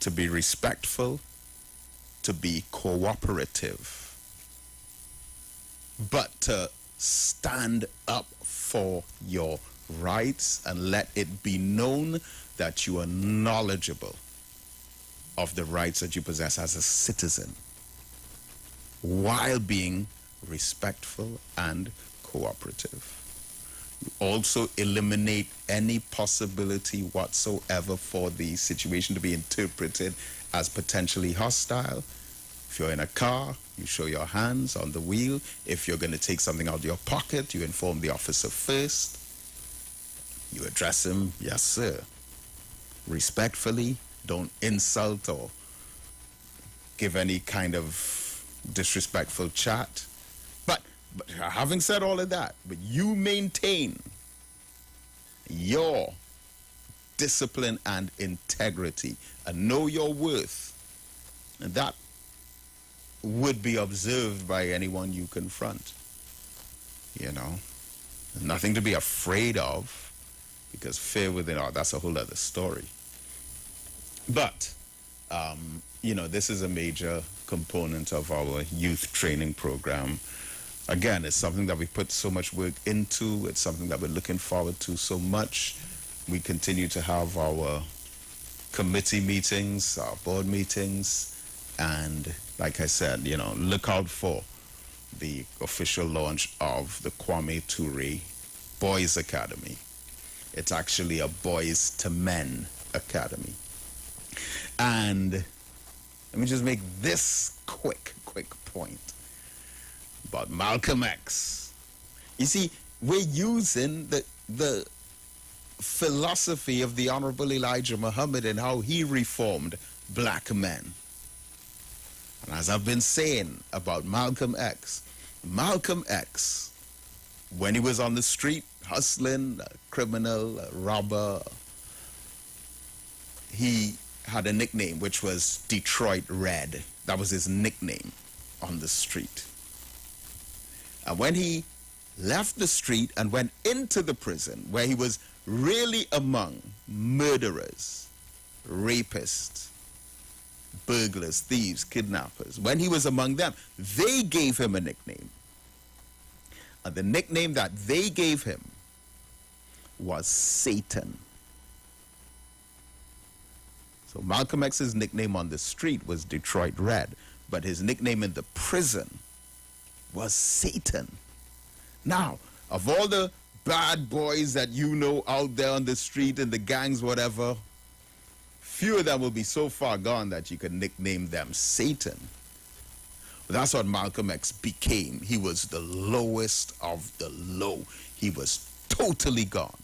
to be respectful, to be cooperative, but to stand up for your rights and let it be known that you are knowledgeable of the rights that you possess as a citizen, while being respectful and cooperative. Also eliminate any possibility whatsoever for the situation to be interpreted as potentially hostile. If you're in a car, You show your hands on the wheel. If you're going to take something out of your pocket, you inform the officer first. You address him, yes, sir. Respectfully, don't insult or give any kind of disrespectful chat. But having said all of that, but you maintain your discipline and integrity and know your worth. And that would be observed by anyone you confront. You know, nothing to be afraid of, because fear within our, that's a whole other story. But, you know, this is a major component of our youth training program. Again, it's something that we put so much work into. It's something that we're looking forward to so much. We continue to have our committee meetings, our board meetings, and like I said, you know, look out for the official launch of the Kwame Ture Boys Academy. It's actually a boys to men academy. And let me just make this quick point about Malcolm X. You see, we're using the philosophy of the Honorable Elijah Muhammad and how he reformed black men. And as I've been saying about Malcolm X, when he was on the street hustling, a criminal, a robber, he had a nickname which was Detroit Red. That was his nickname on the street. And when he left the street and went into the prison, where he was really among murderers, rapists, burglars, thieves, kidnappers, when he was among them, they gave him a nickname. And the nickname that they gave him was Satan. So Malcolm X's nickname on the street was Detroit Red, but his nickname in the prison was Satan. Now, of all the bad boys that you know out there on the street and the gangs, whatever, few of them will be so far gone that you can nickname them Satan. But that's what Malcolm X became. He was the lowest of the low. He was totally gone.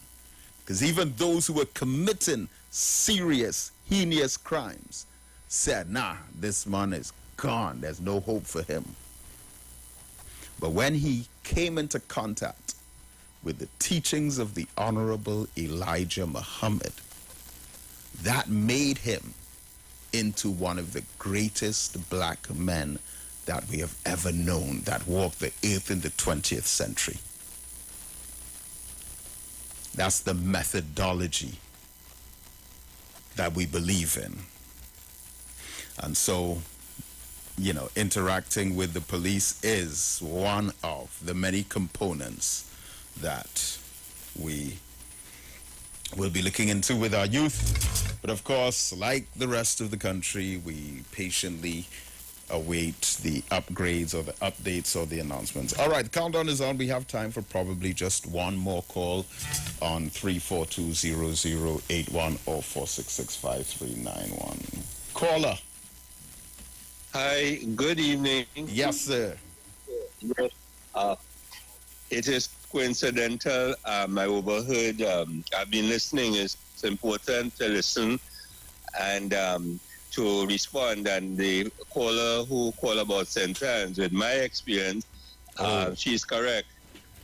Because even those who were committing serious, heinous crimes said, nah, this man is gone. There's no hope for him. But when he came into contact with the teachings of the Honorable Elijah Muhammad, that made him into one of the greatest black men that we have ever known, that walked the earth in the 20th century. That's the methodology that we believe in. And so, you know, interacting with the police is one of the many components that we will be looking into with our youth. But of course, like the rest of the country, we patiently await the upgrades or the updates or the announcements. All right, the countdown is on. We have time for probably just one more call on 342-0081 or 466-5391. Caller. Hi, good evening. Yes, sir. Yes, it is coincidental. I overheard, I've been listening. It's important to listen and to respond. And the caller who called about St. Anne's, with my experience, she's correct.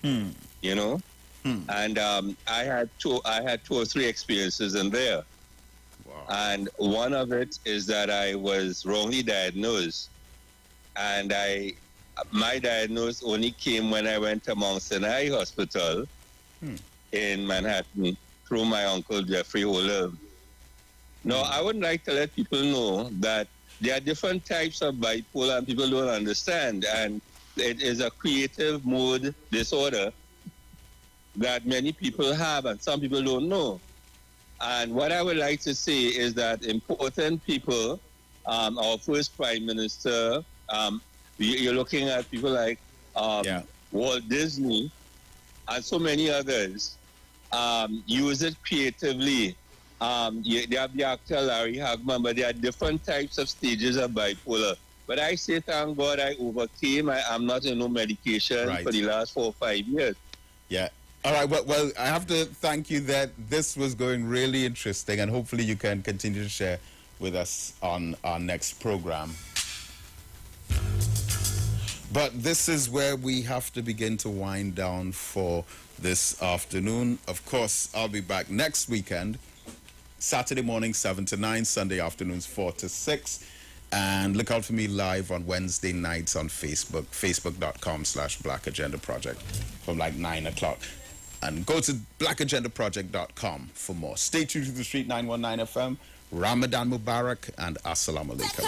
You know? And I had two or three experiences in there. Wow. And one of it is that I was wrongly diagnosed. And my diagnosis only came when I went to Mount Sinai Hospital in Manhattan through my uncle Jeffrey Olive. Now, I would like to let people know that there are different types of bipolar and people don't understand. And it is a creative mood disorder that many people have and some people don't know. And what I would like to say is that important people, our first Prime Minister, you're looking at people like Walt Disney and so many others, use it creatively. They have the actor Larry Hagman, but there are different types of stages of bipolar. But I say, thank God I overcame. I'm not on no medication for the last 4 or 5 years. Yeah. All right. Well, I have to thank you that this was going really interesting, and hopefully you can continue to share with us on our next program. But this is where we have to begin to wind down for this afternoon. Of course, I'll be back next weekend, Saturday morning 7 to 9, Sunday afternoons 4 to 6. And look out for me live on Wednesday nights on Facebook, facebook.com/Black Agenda Project from like 9 o'clock. And go to blackagendaproject.com for more. Stay tuned to the Street 919 FM. Ramadan Mubarak and Assalamu Alaikum.